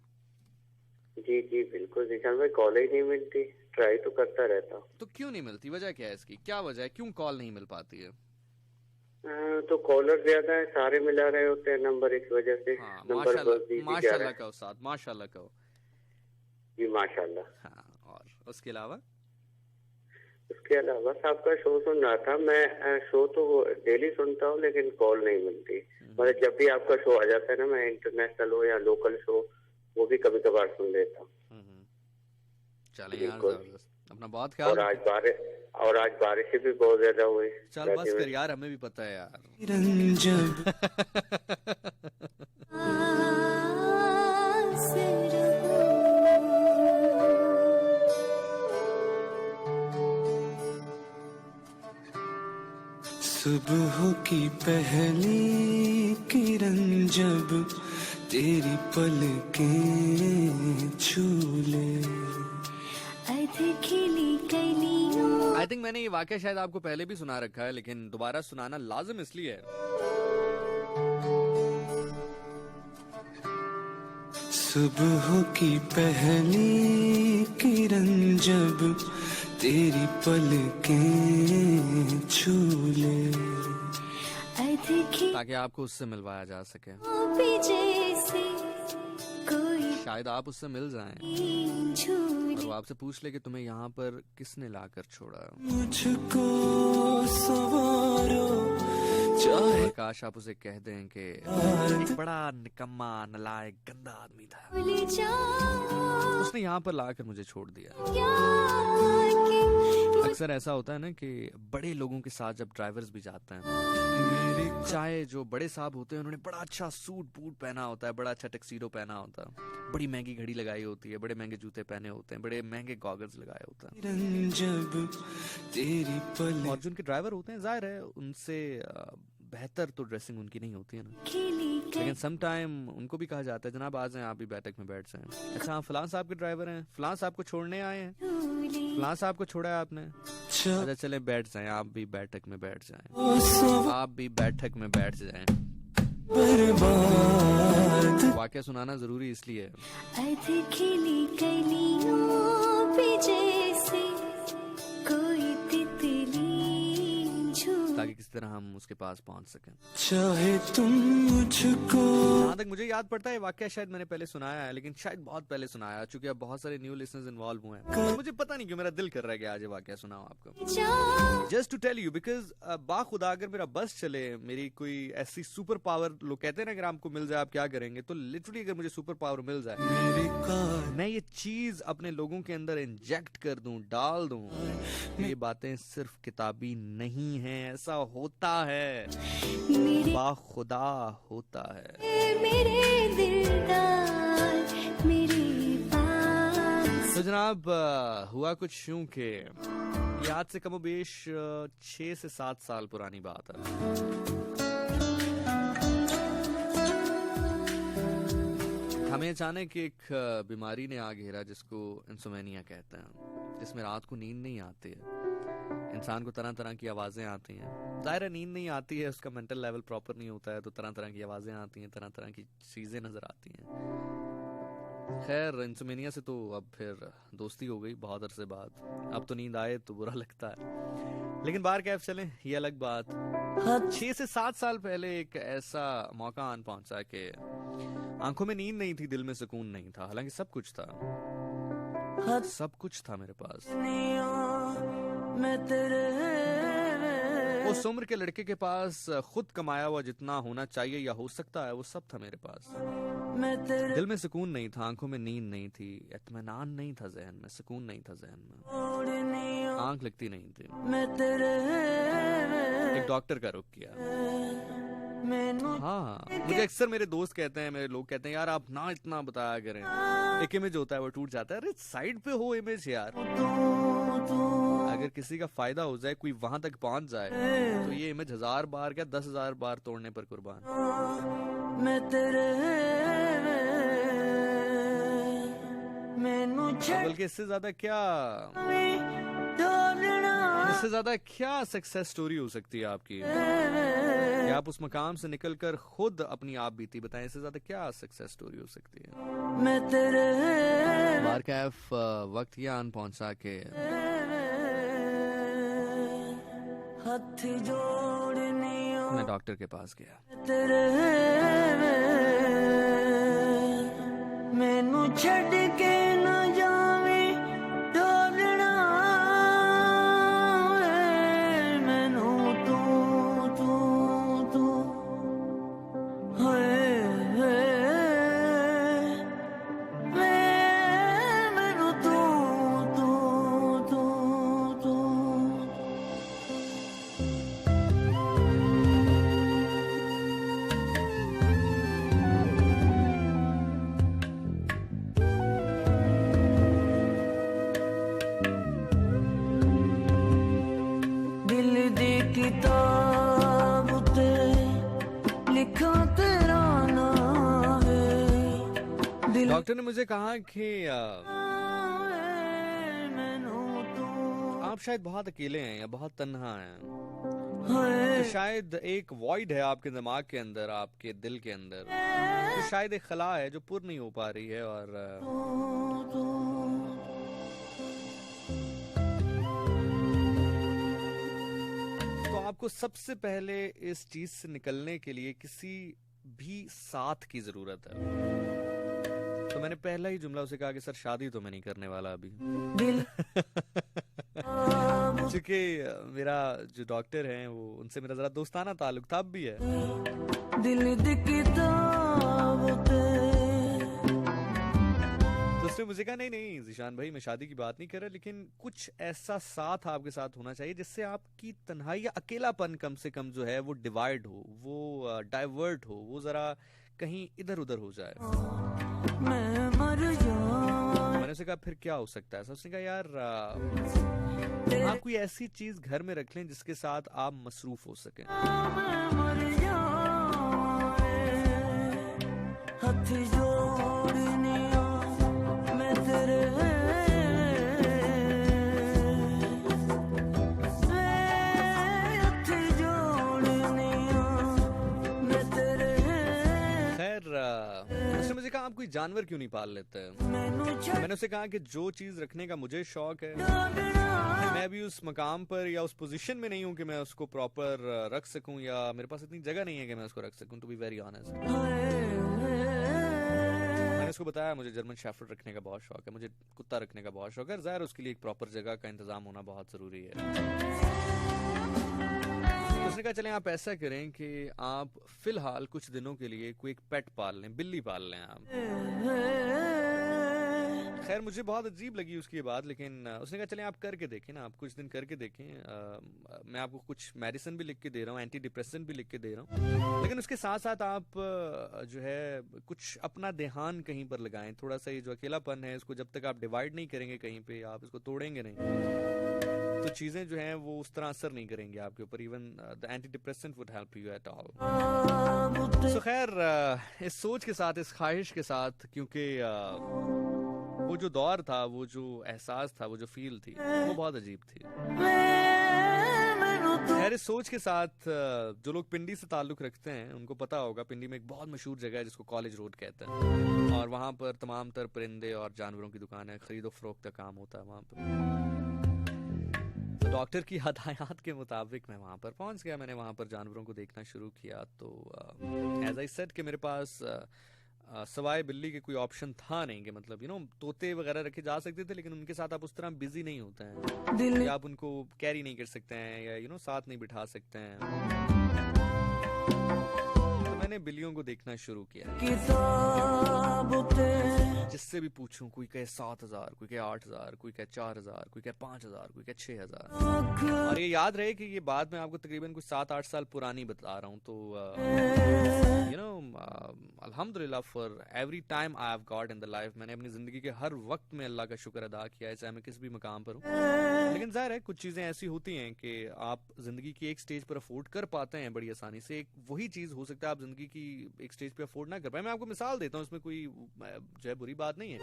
जी जी बिल्कुल जीशान भाई, कॉल ही नहीं मिलती, ट्राई तो करता रहता हूँ। तो क्यों नहीं मिलती? वजह क्या है इसकी? क्या वजह है, क्यों कॉल नहीं मिल पाती है? तो कॉलर ज्यादा है, सारे मिला रहे होते हैं नंबर, इस वजह से। हाँ, नंबर माशाल्लाह कहो साथ, माशाल्लाह कहो। जी माशाल्लाह। हाँ, और उसके अलावा बस आपका शो सुन रहा था मैं। शो तो डेली सुनता हूँ लेकिन कॉल नहीं मिलती। मतलब जब भी आपका शो आ जाता है ना, मैं इंटरनेशनल हो या लोकल शो वो भी कभी कभार सुन लेता हूँ। चले यार जबरदस्त। अपना बहुत ख्याल। और आज बारिशें भी बहुत ज्यादा हुई। चल बस कर यार, हमें भी पता है यार। सुबह की पहली किरण जब तेरी पलकें छू ले, आई थिंक मैंने ये वाकया शायद आपको पहले भी सुना रखा है, लेकिन दोबारा सुनाना लाजिम इसलिए है। सुबह की पहली किरण जब तेरी पलकें छू ले, ताकि आपको उससे मिलवाया जा सके। शायद आप उससे मिल जाएं और वो आपसे पूछ ले कि तुम्हें यहाँ पर किसने लाकर छोड़ा। मुझको सवारो चाहे। काश आप उसे कह दें कि एक बड़ा निकम्मा नालायक गंदा आदमी था, उसने यहाँ पर लाकर मुझे छोड़ दिया। अक्सर ऐसा होता है ना कि बड़े लोगों के साथ जब ड्राइवर्स भी जाते हैं, चाहे जो बड़े साहब होते हैं उन्होंने बड़ा अच्छा सूट बूट पहना होता है, बड़ा अच्छा टक्सीडो पहना होता है, बड़ी महंगी घड़ी लगाई होती है, बड़े महंगे जूते पहने होते हैं, बड़े महंगे गॉगल्स लगाए होते हैं, जब तेरी पल और जो उनके ड्राइवर होते हैं जाहिर है उनसे बेहतर तो ड्रेसिंग उनकी नहीं होती है ना, लेकिन सम टाइम उनको भी कहा जाता है जनाब आ जाएं आप भी बैठक में बैठ जाएं। अच्छा आप फलां साहब के ड्राइवर हैं, फलां साहब को छोड़ने आए हैं, फलां साहब को छोड़ा है आपने, अच्छा चले बैठ जाएं आप भी बैठक में बैठ जाएं, आप भी बैठक में बैठ जाएं। बर्बाद वाकया सुनाना जरूरी इसलिए खिली कलियों पे जैसे कोई तितली ताकि किसी तरह हम उसके पास पहुंच सकें। चाहे तुम मुझको जहाँ तक मुझे याद पड़ता है वाकया शायद मैंने पहले सुनाया है, लेकिन शायद बहुत पहले सुनाया, चूंकि अब बहुत सारे न्यू लिसनर्स इन्वॉल्व हुए हैं, तो मुझे पता नहीं क्यों मेरा दिल कर रहा है कि आज ये वाकया सुनाऊं आपको, just to tell you, because बाखुदा अगर मेरा बस चले, मेरी कोई ऐसी सुपर पावर, लोग कहते हैं ना अगर आपको मिल जाए आप क्या करेंगे, तो लिटरली अगर मुझे सुपर पावर मिल जाए, मैं ये चीज अपने लोगों के अंदर इंजेक्ट कर दूं, डाल दूं, ये बातें सिर्फ किताबी नहीं है, ऐसा होता है, बाखुदा होता है। मेरे दिलदार मेरे पास। तो जनाब हुआ कुछ यूं के ये आज से कमोबेश 6 से 7 साल पुरानी बात है। हमें अचानक एक बीमारी ने आ घेरा जिसको इंसोमेनिया कहते हैं, जिसमें रात को नींद नहीं आती है, इंसान को तरह तरह की आवाज़ें आती हैं, ज़ाहिर है नींद नहीं आती है, उसका मेंटल लेवल प्रॉपर नहीं होता है, तो तरह तरह की आवाज़ें आती हैं, तरह तरह की चीज़ें नज़र आती हैं। खैर इंसोमेनिया से तो अब फिर दोस्ती हो गई बहुत अरसे बाद, अब तो नींद आए तो बुरा लगता है, लेकिन बाहर कैफ चलें ये अलग बात। 6 से 7 साल पहले एक ऐसा मौका आन पहुंचा कि आंखों में नींद नहीं थी, दिल में सुकून नहीं था, हालांकि सब कुछ था, सब कुछ था मेरे पास। उस उम्र के लड़के के पास खुद कमाया हुआ जितना होना चाहिए या हो सकता है वो सब था मेरे पास। दिल में सुकून नहीं था, आंखों में नींद नहीं थी, इत्मीनान नहीं था जहन में, सुकून नहीं था जहन में, आंख लगती नहीं थी। एक डॉक्टर का रुख किया। हाँ मुझे अक्सर मेरे दोस्त कहते हैं, मेरे लोग कहते हैं यार आप ना इतना बताया करें, एक इमेज होता है वो टूट जाता है, अरे साइड पे हो इमेज यार, अगर किसी का फायदा हो जाए, कोई वहां तक पहुंच जाए, तो ये इमेज 1000 बार क्या 10,000 बार तोड़ने पर कुर्बान। बल्कि इससे ज्यादा क्या सक्सेस स्टोरी हो सकती है आपकी, कि आप उस मकाम से निकलकर खुद अपनी आप बीती बताएं, इससे ज्यादा क्या सक्सेस स्टोरी हो सकती है। बार कैफ वक्त ये आन पहुंचा के मैं डॉक्टर के पास गया। मैनू छड़ के न जावे ढोलना, मैनू तू तू तू मैनू तू तू तू तू किताब ते लिखा तेरा नाम है। डॉक्टर ने मुझे कहा कि आप शायद बहुत अकेले हैं या बहुत तन्हा हैं, तो शायद एक वॉइड है आपके दिमाग के अंदर, आपके दिल के अंदर, तो शायद एक खला है जो पूर्ण नहीं हो पा रही है, और आपको सबसे पहले इस चीज से निकलने के लिए किसी भी साथ की जरूरत है। तो मैंने पहला ही जुमला उसे कहा कि सर शादी तो मैं नहीं करने वाला अभी। क्योंकि मेरा जो डॉक्टर है वो उनसे मेरा जरा दोस्ताना ताल्लुक था, अब भी है। तो उसने मुझे कहा नहीं जीशान भाई, मैं शादी की बात नहीं कर रहा, लेकिन कुछ ऐसा साथ आपके साथ होना चाहिए जिससे आपकी तन्हाई या अकेलापन कम से कम जो है वो डिवाइड हो, वो डाइवर्ट हो, वो जरा कहीं इधर उधर हो जाए। मैं मर जाऊं। मैंने उसे कहा फिर क्या हो सकता है? उसने कहा यार आप कोई ऐसी चीज घर में रख लें जिसके साथ आप मसरूफ हो सकें। मैं मर जाऊं रे, हथ जोड़निया मैं तेरे हथ जोड़निया मैं तेरे। खैर उसने मुझे कहा आप कोई जानवर क्यों नहीं पाल लेते हैं? मैनू मैंने उसे कहा कि जो चीज रखने का मुझे शौक है, मैं अभी उस मकाम पर या उस पोजीशन में नहीं हूँ कि मैं उसको प्रॉपर रख सकूं, या मेरे पास इतनी जगह नहीं है कि मैं उसको रख सकूं, टू बी वेरी ऑनेस्ट। मैंने उसको बताया मुझे जर्मन शेफर्ड रखने का बहुत शौक है, मुझे कुत्ता रखने का बहुत शौक है, ज़ाहिर उसके लिए एक प्रॉपर जगह का इंतजाम होना बहुत ज़रूरी है। तो उसने कहा चलें आप ऐसा करें कि आप फिलहाल कुछ दिनों के लिए कोई एक पेट पाल लें, बिल्ली पाल लें आप। खैर मुझे बहुत अजीब लगी उसकी ये बात, लेकिन उसने कहा चलें आप करके देखें ना, आप कुछ दिन करके देखें। मैं आपको कुछ मेडिसिन भी लिख के दे रहा हूँ, एंटी डिप्रेसेंट भी लिख के दे रहा हूँ, लेकिन उसके साथ साथ आप जो है कुछ अपना ध्यान कहीं पर लगाएं। थोड़ा सा ये जो अकेलापन है इसको जब तक आप डिवाइड नहीं करेंगे कहीं पे, आप इसको तोड़ेंगे नहीं, तो चीज़ें जो हैं वो उस तरह असर नहीं करेंगी आपके ऊपर। Even the anti depressant would help you at all. So खैर इस सोच के साथ, इस ख्वाहिश के साथ, क्योंकि वो जो दौर था, वो जो एहसास था, वो जो फील थी, वो बहुत अजीब थी। खैर इस सोच के साथ जो लोग पिंडी से ताल्लुक रखते हैं उनको पता होगा, पिंडी में एक बहुत मशहूर जगह है जिसको कॉलेज रोड कहते हैं, और वहाँ पर तमाम तर परिंदे और जानवरों की दुकान है, खरीदो फरोख्त का काम होता है वहाँ पर। तो डॉक्टर की हदायत के मुताबिक मैं वहाँ पर पहुँच गया, मैंने वहाँ पर जानवरों को देखना शुरू किया। तो एज आई सेड कि मेरे पास सवाए बिल्ली के कोई ऑप्शन था नहीं, कि मतलब तोते वगैरह रखे जा सकते थे, लेकिन उनके साथ आप उस तरह बिजी नहीं होते हैं, या आप उनको कैरी नहीं कर सकते हैं, या साथ नहीं बिठा सकते हैं। तो मैंने बिल्लियों को देखना शुरू किया, जिससे भी पूछूं कोई कहे 7,000, कोई कहे 8,000, कोई कहे 4,000, कोई कहे 5,000, कोई कहे 6,000। और ये याद रहे कि ये बात मैं आपको तकरीबन कुछ 7-8 साल पुरानी बता रहा हूँ। तो अल्हम्दुलिल्लाह for every time I have got in the life, मैंने अपनी जिंदगी के हर वक्त में अल्लाह का शुक्र अदा किया है, चाहे मैं किस भी मकाम पर हूँ। लेकिन जाहिर है कुछ चीजें ऐसी होती हैं कि आप जिंदगी की एक स्टेज पर अफोर्ड कर पाते हैं बड़ी आसानी से, एक वही चीज हो सकता है आप जिंदगी की एक स्टेज पे अफोर्ड ना कर पाए। मैं आपको मिसाल देता हूँ, इसमें कोई जो है बुरी बात नहीं है।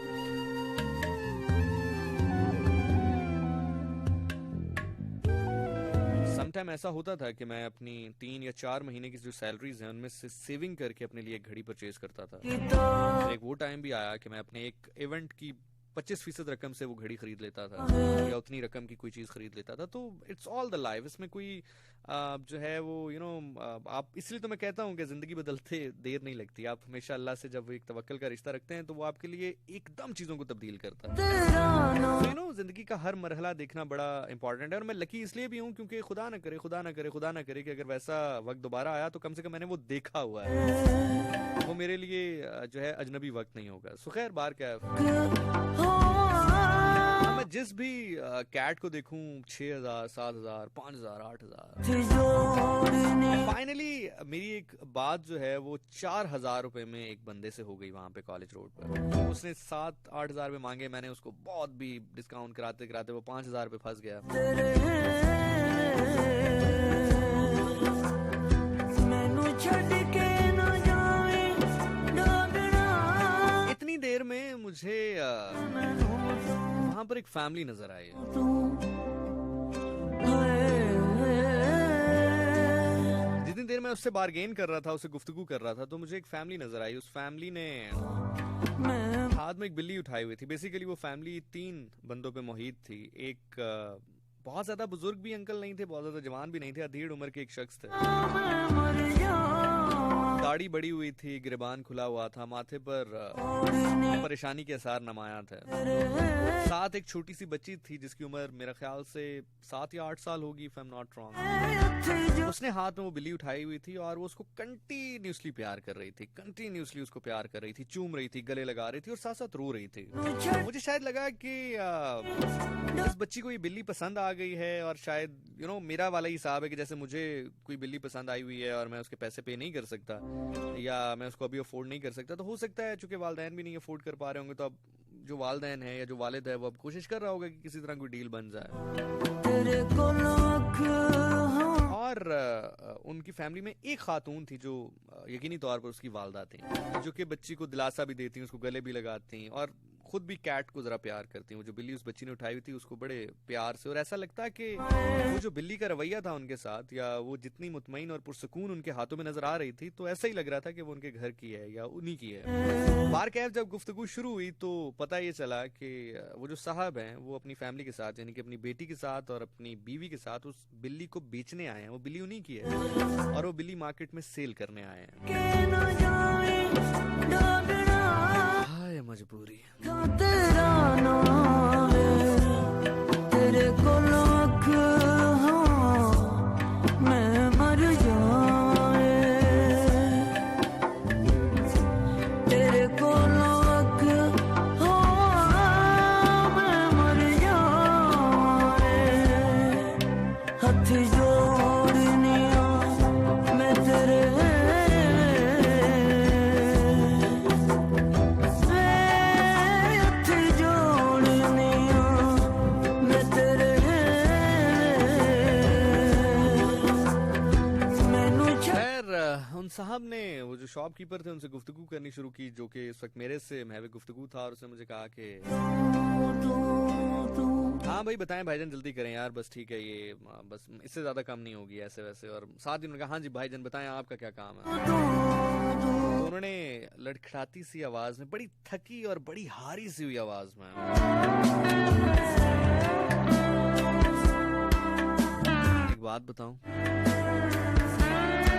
समटाइम ऐसा होता था कि मैं अपनी 3 या 4 महीने की जो सैलरीज हैं उनमें से सेविंग करके अपने लिए एक घड़ी परचेज करता था। एक वो टाइम भी आया कि मैं अपने एक इवेंट की 25% रकम से वो घड़ी खरीद लेता था, या उतनी रकम की कोई चीज खरीद लेता था। तो इट्स ऑल द लाइफ, इसमें कोई जो है वो आप, इसलिए तो मैं कहता हूँ कि जिंदगी बदलते देर नहीं लगती। आप हमेशा अल्लाह से जब एक तवक्कल का रिश्ता रखते हैं तो वो आपके लिए एकदम चीजों को तब्दील करता है। तो जिंदगी का हर मरहला देखना बड़ा इंपॉर्टेंट है, और मैं लकी इसलिए भी हूँ क्योंकि खुदा ना करे कि अगर वैसा वक्त दोबारा आया तो कम से कम मैंने वो देखा हुआ है, वो मेरे लिए जो है अजनबी वक्त नहीं होगा। सो खैर बार क्या है, मैं जिस भी कैट को देखूं 6,000, 7,000, 5,000, 8,000, फाइनली मेरी एक बात जो है वो 4,000 रुपए में एक बंदे से हो गई वहां पे कॉलेज रोड पर। उसने 7-8 हजार में मांगे, मैंने उसको बहुत भी डिस्काउंट कराते कराते वो 5,000 पे फंस गया। इतनी देर में मुझे वहां पर एक फैमिली नजर आई। जितनी देर मैं उससे बार्गेन कर रहा था, उससे गुफ्तगू कर रहा था, तो मुझे एक फैमिली नजर आई। उस फैमिली ने हाथ में एक बिल्ली उठाई हुई थी। बेसिकली वो फैमिली 3 बंदों पे मोहित थी। एक बहुत ज्यादा बुजुर्ग भी अंकल नहीं थे, बहुत ज्यादा जवान भी नहीं थे, अधेड़ उम्र के एक शख्स थे। दाढ़ी बड़ी हुई थी, गिरबान खुला हुआ था, माथे पर परेशानी के आसार नमाया थे। साथ एक छोटी सी बच्ची थी जिसकी उम्र मेरा ख्याल से 7 या 8 साल होगी, if I am not wrong. उसने हाथ में वो बिल्ली उठाई हुई थी और वो उसको कंटिन्यूसली प्यार कर रही थी, कंटिन्यूसली उसको प्यार कर रही थी, चूम रही थी, गले लगा रही थी और साथ साथ रो रही थी। मुझे शायद लगा कि इस बच्ची को ये बिल्ली पसंद आ गई है और शायद मेरा वाला ही हिसाब है कि जैसे मुझे कोई बिल्ली पसंद आई हुई है और मैं उसके पैसे पे नहीं कर सकता या मैं उसको अभी अफोर्ड नहीं कर सकता, तो हो सकता है चूंकि वालिदैन भी नहीं अफोर्ड कर पा रहे होंगे तो अब जो वालिदैन है या जो वालिद है वो अब कोशिश कर रहा होगा कि किसी तरह कोई डील बन जाए। और उनकी फैमिली में एक खातून थी जो यकीनी तौर पर उसकी वालदा थी, जो कि बच्ची को दिलासा भी देती, उसको गले भी लगाती और खुद भी कैट को जरा प्यार करती। वो जो बिल्ली उस बच्ची ने उठाई हुई थी उसको बड़े प्यार से, और ऐसा लगता है कि वो जो बिल्ली का रवैया था उनके साथ या वो जितनी मुतमईन और पुरसकून उनके हाथों में नजर आ रही थी तो ऐसा ही लग रहा था कि वो उनके घर की है या उन्हीं की है। बार कैफ जब गुफ्तगू शुरू हुई तो पता ये चला कि वो जो साहब हैं वो अपनी फैमिली के साथ यानी कि अपनी बेटी के साथ और अपनी बीवी के साथ उस बिल्ली को बेचने आए हैं। वो बिल्ली उन्हीं की है और वो बिल्ली मार्केट में सेल करने आए हैं। हाय मजबूरी। तेरा नाम तेरे को लाख मैं मर जाए, तेरे को लाख मैं मर जाए, हथ जोड़निया मैं तेरे उन साहब ने वो जो शॉपकीपर थे उनसे गुफ्तगू करनी शुरू की, जो कि इस वक्त मेरे से महवे गुफ्तगू था, और उसने मुझे कहा कि हाँ भाई बताएं भाईजान, जल्दी करें यार, बस ठीक है ये बस इससे ज्यादा कम नहीं होगी ऐसे वैसे। और साथ ही उन्होंने कहा हाँ जी भाईजान बताएं आपका क्या काम है। तो उन्होंने लड़खड़ाती सी आवाज में, बड़ी थकी और बड़ी हारी सी हुई आवाज में एक बात बताऊं,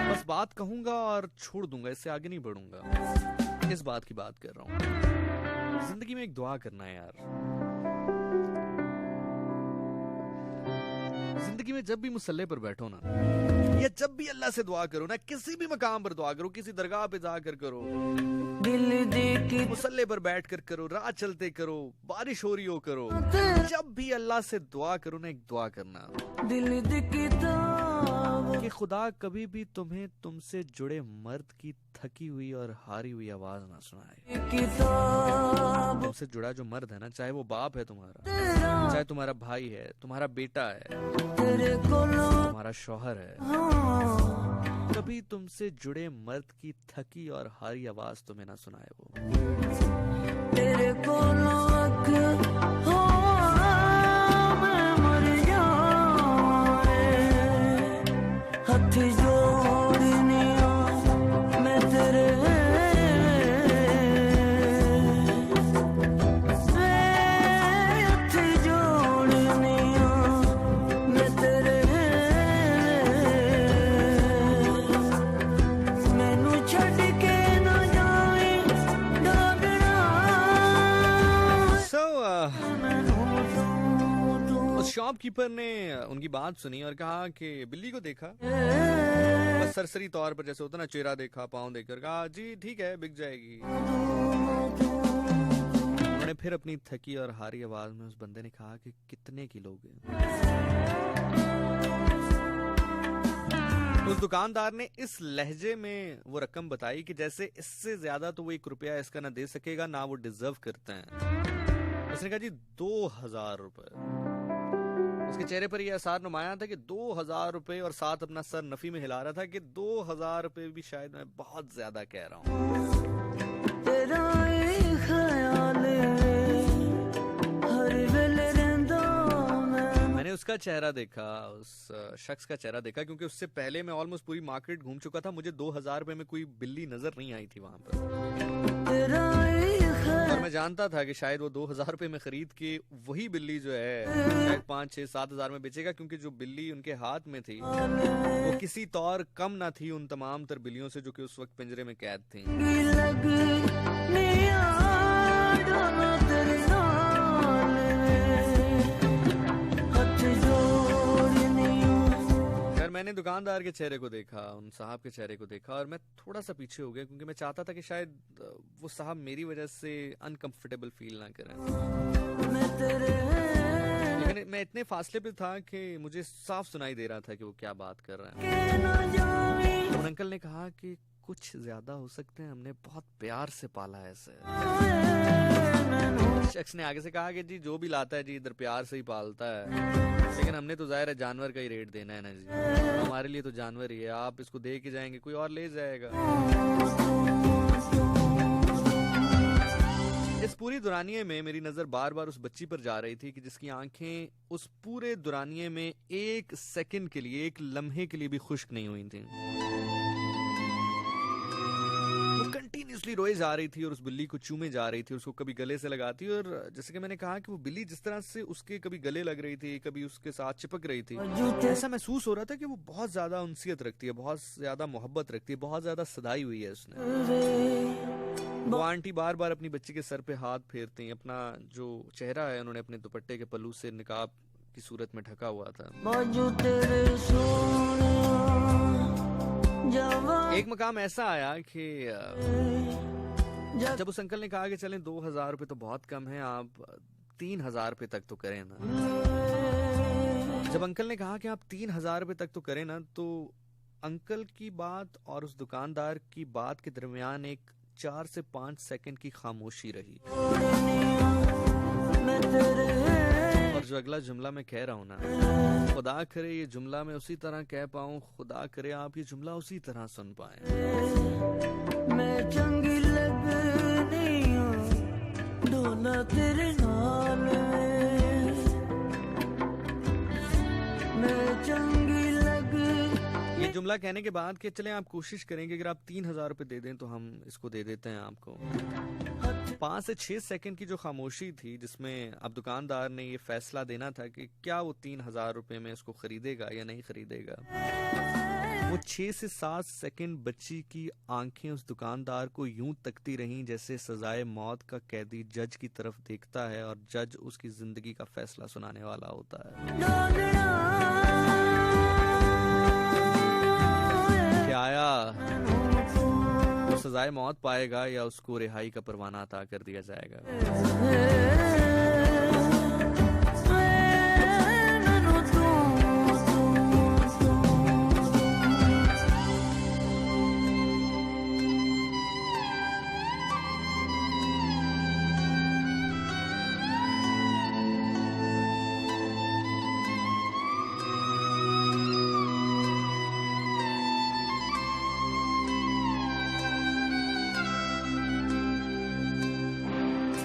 बस बात कहूंगा और छोड़ दूंगा, इससे आगे नहीं बढ़ूंगा। इस बात की बात कर रहा हूं, जिंदगी में एक दुआ करना है यार। जिंदगी में जब भी मुसल्ले पर बैठो ना, या जब भी अल्लाह से दुआ करो ना, किसी भी मकाम पर दुआ करो, किसी दरगाह पे जाकर करो, दिल दे मुसल्ले पर बैठ कर करो, राह चलते करो, बारिश हो रही हो करो, जब भी अल्लाह से दुआ करो ना, एक दुआ करना दिल दी किताब कि खुदा कभी भी तुम्हें तुमसे जुड़े मर्द की थकी हुई और हारी हुई आवाज ना सुनाए। किताब तुमसे जुड़ा जो मर्द है ना, चाहे वो बाप है तुम्हारा, चाहे तुम्हारा भाई है, तुम्हारा बेटा है, तेरे को तुम्हारा शौहर है, कभी तुमसे जुड़े मर्द की थकी और हारी आवाज तुम्हें ना सुनाए वो। तेरे को लाख मैं मर जाए, हथ जोड़निया मैं तेरे हथ जोड़निया मैं तेरे मैनू छड़ के ना जाए डागना। उस शॉपकीपर ने उनकी बात सुनी और कहा कि बिल्ली को देखा, बस सरसरी तौर पर जैसे होता ना, चेहरा देखा, पाँव देखकर कहा जी ठीक है बिक जाएगी। उन्होंने फिर अपनी थकी और हारी आवाज में उस बंदे ने कहा कि कितने की लोगे। उस दुकानदार ने इस लहजे में वो रकम बताई कि जैसे इससे ज्यादा तो वो 1 रुपया इसका ना दे सकेगा, ना वो डिजर्व करते हैं। उसने कहा जी 2000 रुपए। उसके चेहरे पर यह आसार नुमाया था कि 2000 रुपए, और साथ अपना सर नफी में हिला रहा था कि 2000 रुपए भी शायद मैं बहुत ज्यादा कह रहा हूँ। तेरा ये ख्याल हर वेले रहंदा मैंने उसका चेहरा देखा, उस शख्स का चेहरा देखा, क्योंकि उससे पहले मैं ऑलमोस्ट पूरी मार्केट घूम चुका था। मुझे 2000 रुपए में कोई बिल्ली नजर नहीं आई थी वहां पर। तेरा ये और मैं जानता था कि शायद वो 2000 रुपए में खरीद के वही बिल्ली जो है शायद 5, 6, 7 हजार में बेचेगा, क्योंकि जो बिल्ली उनके हाथ में थी वो किसी तौर कम ना थी उन तमाम तर बिल्लियों से जो कि उस वक्त पिंजरे में कैद थी। मैंने दुकानदार के चेहरे को देखा, उन साहब के चेहरे को देखा और मैं थोड़ा सा पीछे हो गया, क्योंकि मैं चाहता था कि शायद वो साहब मेरी वजह से अनकंफर्टेबल फील ना करें। लेकिन मैं इतने फासले पे था कि मुझे साफ सुनाई दे रहा था कि वो क्या बात कर रहे हैं। उन अंकल ने कहा कि कुछ ज्यादा हो सकते हैं, हमने बहुत प्यार से पाला है इसे। शख्स ने आगे से कहा कि जी जो भी लाता है जी इधर प्यार से ही पालता है, लेकिन हमने तो जाहिर है जानवर का ही रेट देना है ना जी, हमारे लिए तो जानवर ही है, आप इसको दे के जाएंगे कोई और ले जाएगा। इस पूरी दुरानिये में मेरी नजर बार बार उस बच्ची पर जा रही थी कि जिसकी आंखें उस पूरे दुरानिये में एक सेकंड के लिए, एक लम्हे के लिए भी खुश्क नहीं हुई थी। कंटिन्यूसली रोए जा रही थी और उस बिल्ली को चूमे जा रही थी, उसको कभी गले से लगाती, और जैसे कि मैंने कहा कि वो बिल्ली जिस तरह से उसके कभी गले लग रही थी, कभी उसके साथ चिपक रही थी, ऐसा महसूस हो रहा था कि वो बहुत ज्यादा उनसियत रखती है, बहुत ज्यादा मोहब्बत रखती है, बहुत ज्यादा सदाई हुई है उसने। वो आंटी बार बार अपनी बच्ची के सर पे हाथ फेरती, अपना जो चेहरा है उन्होंने अपने दुपट्टे के पल्लू से निकाब की सूरत में ढका हुआ था। एक मकाम ऐसा आया कि जब उस अंकल ने कहा कि चलें 2000 रुपए तो बहुत कम है, आप 3000 रुपए तक तो करें ना। जब अंकल ने कहा कि आप 3000 रुपए तक तो करें ना, तो अंकल की बात और उस दुकानदार की बात के दरमियान एक 4 से 5 सेकंड की खामोशी रही। और जो अगला जुमला मैं कह रहा हूँ ना, खुदा करे ये जुमला मैं उसी तरह कह पाऊँ, खुदा करे आप ये जुमला उसी तरह सुन पाए। मैं चंगी लगनी हूँ डोला तेरे नाल, मैं चंगी लग। ये जुमला कहने के बाद कि चलें आप कोशिश करेंगे अगर आप 3000 रुपए दे दें तो हम इसको दे देते हैं आपको। 5 से 6 सेकंड की जो खामोशी थी, जिसमें अब दुकानदार ने ये फैसला देना था कि क्या वो 3000 रुपए में इसको खरीदेगा या नहीं खरीदेगा। वो 6 से 7 सेकंड बच्ची की आंखें उस दुकानदार को यूं तकती रहीं जैसे सजाए मौत का कैदी जज की तरफ देखता है और जज उसकी जिंदगी का फैसला सुनाने वाला होता है। क्या आया वो सजाए मौत पाएगा या उसको रिहाई का परवाना अता कर दिया जाएगा।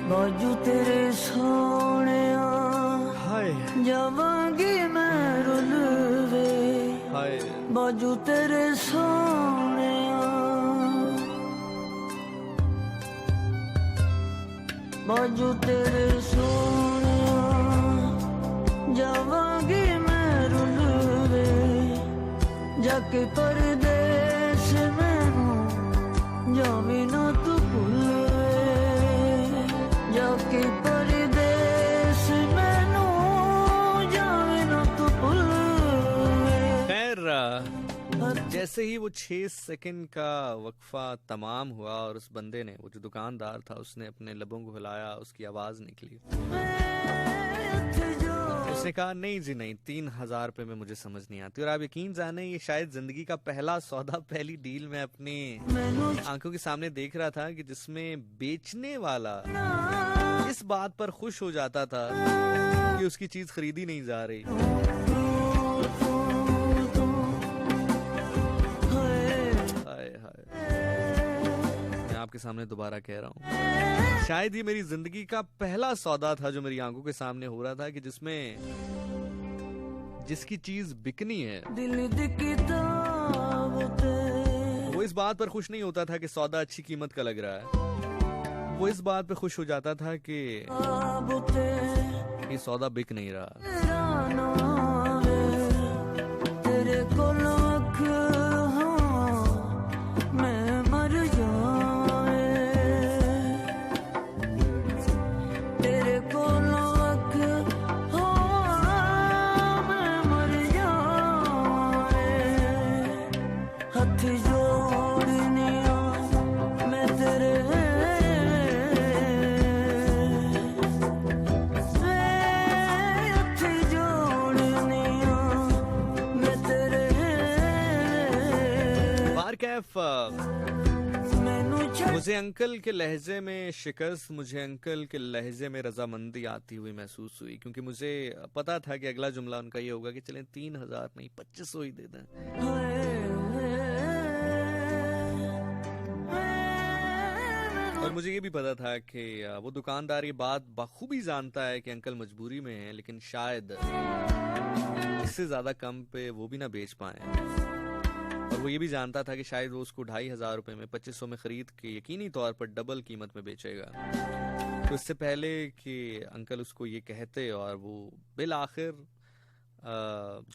बाजू तेरे सोने जावांगी मैं रुल वे, बाजू तेरे सोने बाजू तेरे सोने जावांगी मैं रुल वे, जाके परदेस मैनू जावी ना तू भूल जाके परदेस मैनू जावे ना तू भूल। खैर जैसे ही वो 6 सेकंड का वक्फा तमाम हुआ और उस बंदे ने, वो जो दुकानदार था, उसने अपने लबों को हिलाया, उसकी आवाज निकली, उसने कहा नहीं जी नहीं, 3000 रुपए में मुझे समझ नहीं आती। और आप यकीन जाने ये शायद जिंदगी का पहला सौदा, पहली डील मैं अपनी आंखों के सामने देख रहा था कि जिसमें बेचने वाला इस बात पर खुश हो जाता था कि उसकी चीज खरीदी नहीं जा रही। हाय हाय, मैं आपके सामने दोबारा कह रहा हूँ, शायद ये मेरी जिंदगी का पहला सौदा था जो मेरी आंखों के सामने हो रहा था कि जिसमें जिसकी चीज बिकनी है वो इस बात पर खुश नहीं होता था कि सौदा अच्छी कीमत का लग रहा है, वो इस बात पे खुश हो जाता था कि ये सौदा बिक नहीं रहा। तेरे को लाख मैं मर जाए, तेरे को लाख मैं मर जाए, हथ जोड़निया मैं तेरे कैफ। मुझे अंकल के लहजे में शिकस्त, मुझे अंकल के लहजे में रजामंदी आती हुई महसूस हुई, क्योंकि मुझे पता था कि अगला जुमला उनका ये होगा कि चलें 3000 नहीं 2500 ही दे दें। और मुझे ये भी पता था कि वो दुकानदार ये बात बखूबी जानता है कि अंकल मजबूरी में है, लेकिन शायद इससे ज्यादा कम पे वो भी ना बेच पाए। और वो ये भी जानता था कि शायद वो उसको 2500 रुपए में 2500 में खरीद के यकीनी तौर पर डबल कीमत में बेचेगा। तो इससे पहले कि अंकल उसको ये कहते और वो बिल आखिर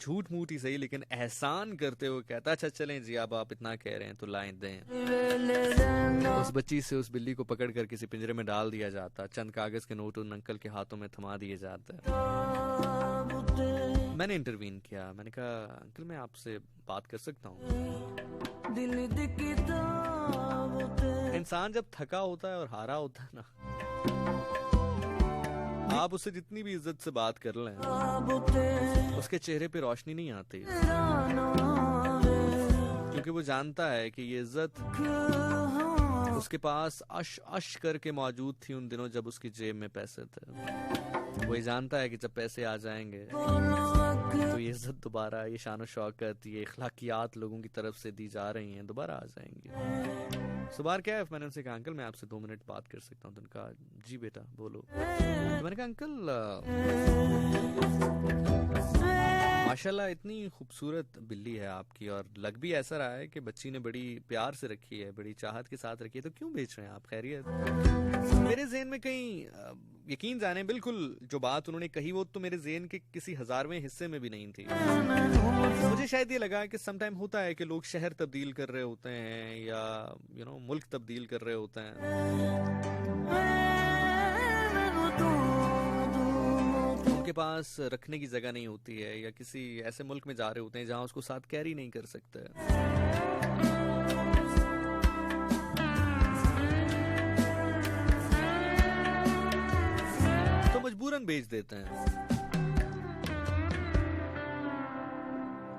झूठ मूठ ही सही लेकिन एहसान करते हुए कहता, अच्छा चलें जी अब आप इतना कह रहे हैं तो लाएं दें। उस बच्ची से उस बिल्ली को पकड़ कर किसी पिंजरे में डाल दिया जाता, चंद कागज के नोट उन अंकल के हाथों में थमा दिए जाते। मैंने इंटरवीन किया, मैंने कहा अंकल मैं आपसे बात कर सकता हूँ? इंसान जब थका होता है और हारा होता है ना, आप उससे जितनी भी इज्जत से बात कर लें उसके चेहरे पे रोशनी नहीं आती, क्योंकि वो जानता है कि ये इज्जत उसके पास अश अश करके मौजूद थी उन दिनों जब उसकी जेब में पैसे थे। वो ये जानता है कि जब पैसे आ जाएंगे तो ये इज्जत दोबारा, ये शान शौकत, ये इखलाकियात लोगों की तरफ से दी जा रही हैं दोबारा आ जाएंगी। सुबार क्या, मैंने उनसे कहा अंकल मैं आपसे 2 मिनट बात कर सकता हूँ? तो उनका जी बेटा बोलो। तो मैंने कहा अंकल माशाल्लाह इतनी खूबसूरत बिल्ली है आपकी और लग भी ऐसा रहा है कि बच्ची ने बड़ी प्यार से रखी है, बड़ी चाहत के साथ रखी है, तो क्यों बेच रहे हैं आप? खैरियत? मेरे ज़हन में कहीं यकीन जाने बिल्कुल जो बात उन्होंने कही वो तो मेरे ज़हन के किसी 1000वें हिस्से में भी नहीं थी। मुझे शायद ये लगा कि समटाइम होता है कि लोग शहर तब्दील कर रहे होते हैं या मुल्क तब्दील कर रहे होते हैं, उनके पास रखने की जगह नहीं होती है या किसी ऐसे मुल्क में जा रहे होते हैं जहां उसको साथ कैरी नहीं कर सकते। तो मजबूरन बेच देते हैं।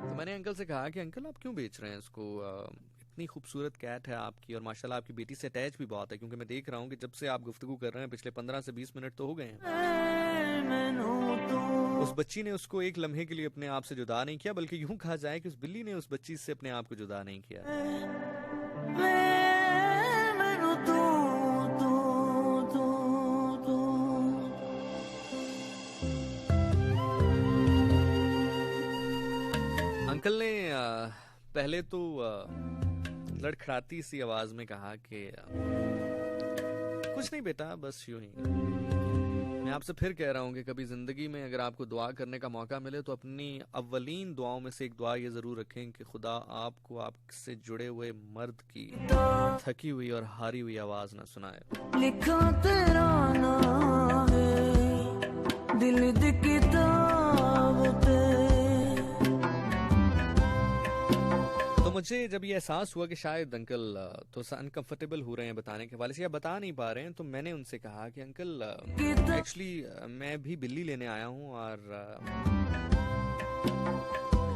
तो मैंने अंकल से कहा कि अंकल आप क्यों बेच रहे हैं इसको? इतनी खूबसूरत कैट है आपकी और माशाल्लाह आपकी बेटी से अटैच भी बहुत है, क्योंकि मैं देख रहा हूँ कि जब से आप गुफ्तगू कर रहे हैं पिछले 15 से 20 मिनट तो हो गए हैं। उस बच्ची ने उसको एक लम्हे के लिए अपने आप से जुदा नहीं किया, बल्कि यूं कहा जाए कि उस बिल्ली ने उस बच्ची से अपने आप को जुदा नहीं किया। अंकल ने पहले तो लड़खड़ाती सी आवाज में कहा कि कुछ नहीं बेटा, बस यूं ही। मैं आपसे फिर कह रहा हूं कि कभी जिंदगी में अगर आपको दुआ करने का मौका मिले तो अपनी अव्वलीन दुआओं में से एक दुआ ये जरूर रखें कि खुदा आपको आपसे जुड़े हुए मर्द की थकी हुई और हारी हुई आवाज ना सुनाए। लिखा तेरा नाम है दिल दी किताब पे। तो मुझे जब ये एहसास हुआ कि शायद अंकल तो अनकंफर्टेबल हो रहे हैं बताने के हवाले से या बता नहीं पा रहे हैं, तो मैंने उनसे कहा कि अंकल एक्चुअली मैं भी बिल्ली लेने आया हूँ और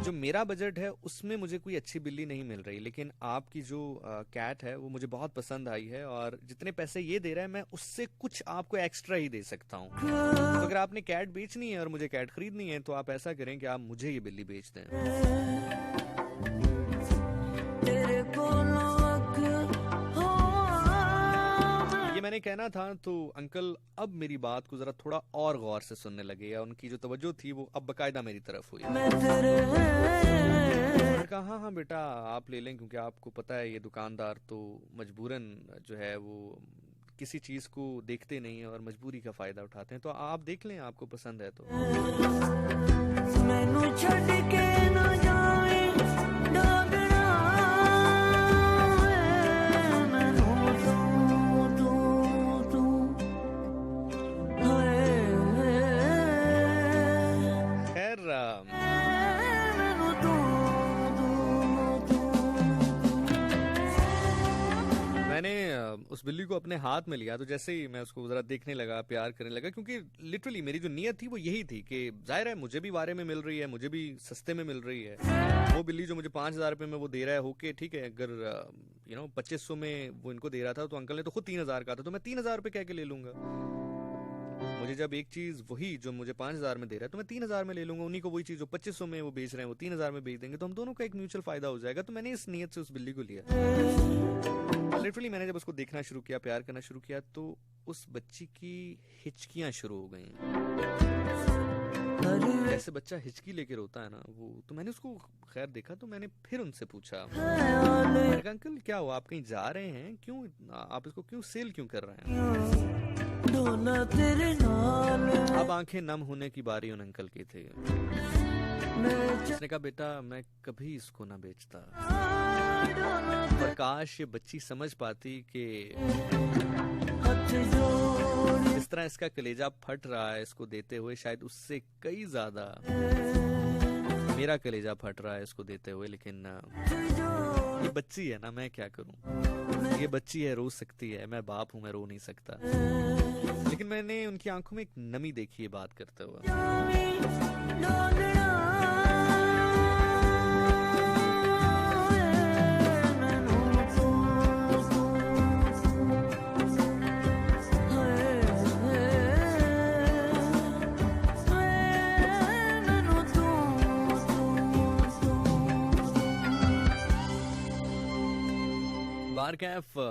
जो मेरा बजट है उसमें मुझे कोई अच्छी बिल्ली नहीं मिल रही, लेकिन आपकी जो कैट है वो मुझे बहुत पसंद आई है और जितने पैसे ये दे रहा है मैं उससे कुछ आपको एक्स्ट्रा ही दे सकता हूँ। तो अगर आपने कैट बेचनी है और मुझे कैट खरीदनी है तो आप ऐसा करें कि आप मुझे ये बिल्ली बेच दें। ये मैंने कहना था तो अंकल अब मेरी बात को जरा थोड़ा और गौर से सुनने लगे या उनकी जो तवज्जो थी वो अब बकायदा मेरी तरफ हुई। मैंने कहा हाँ बेटा आप ले लें, क्योंकि आपको पता है ये दुकानदार तो मजबूरन जो है वो किसी चीज को देखते नहीं है और मजबूरी का फायदा उठाते हैं। तो आप देख लें, आपको पसंद है तो। मैनू छड्ड के ना जावे डोगरा मैनू तू हाय खैर मैनू तू मैंने उस बिल्ली को अपने हाथ में लिया तो जैसे ही मैं उसको जरा देखने लगा, प्यार करने लगा, क्योंकि लिटरली मेरी जो नीयत थी वो यही थी कि जाहिर है मुझे भी बारे में मिल रही है, मुझे भी सस्ते में मिल रही है। वो बिल्ली जो मुझे 5,000 रुपये में वो दे रहा है होके, ठीक है, अगर 2500 में वो इनको दे रहा था तो अंकल ने तो खुद 3,000 का था, तो मैं 3,000 रुपये कह के ले लूंगा। मुझे जब एक चीज वही जो मुझे 5,000 में दे रहा है तो मैं 3,000 में ले लूंगा, उन्हीं को वही चीज जो 2500 में वो बेच रहे हैं वो 3,000 में बेच देंगे, तो हम दोनों का एक म्यूचुअल फायदा हो जाएगा। तो मैंने इस नीयत से उस बिल्ली को लिया। लिटरली मैंने जब उसको देखना शुरू किया, प्यार करना शुरू किया, तो उस बच्ची की हिचकियां शुरू हो गई। जैसे बच्चा हिचकी लेके रोता है ना वो, तो मैंने उसको खैर देखा तो मैंने फिर उनसे पूछा, मैंने कहा, अंकल क्या हुआ, आप कहीं जा रहे हैं, क्यों आप इसको क्यों सेल क्यों कर रहे हैं? डोला तेरे नाल अब आंखें नम होने की बारी उन अंकल की थी। उसने कहा, बेटा मैं कभी इसको ना बेचता, पर काश ये बच्ची समझ पाती कि हथ जोड़ जिस तरह इसका कलेजा फट रहा है इसको देते हुए, शायद उससे कई ज्यादा मेरा कलेजा फट रहा है इसको देते हुए। लेकिन ये बच्ची है ना, मैं क्या करूं, ये बच्ची है, रो सकती है, मैं बाप हूं, मैं रो नहीं सकता। लेकिन मैंने उनकी आंखों में एक नमी देखी है बात करते हुए। बार कैफ, तो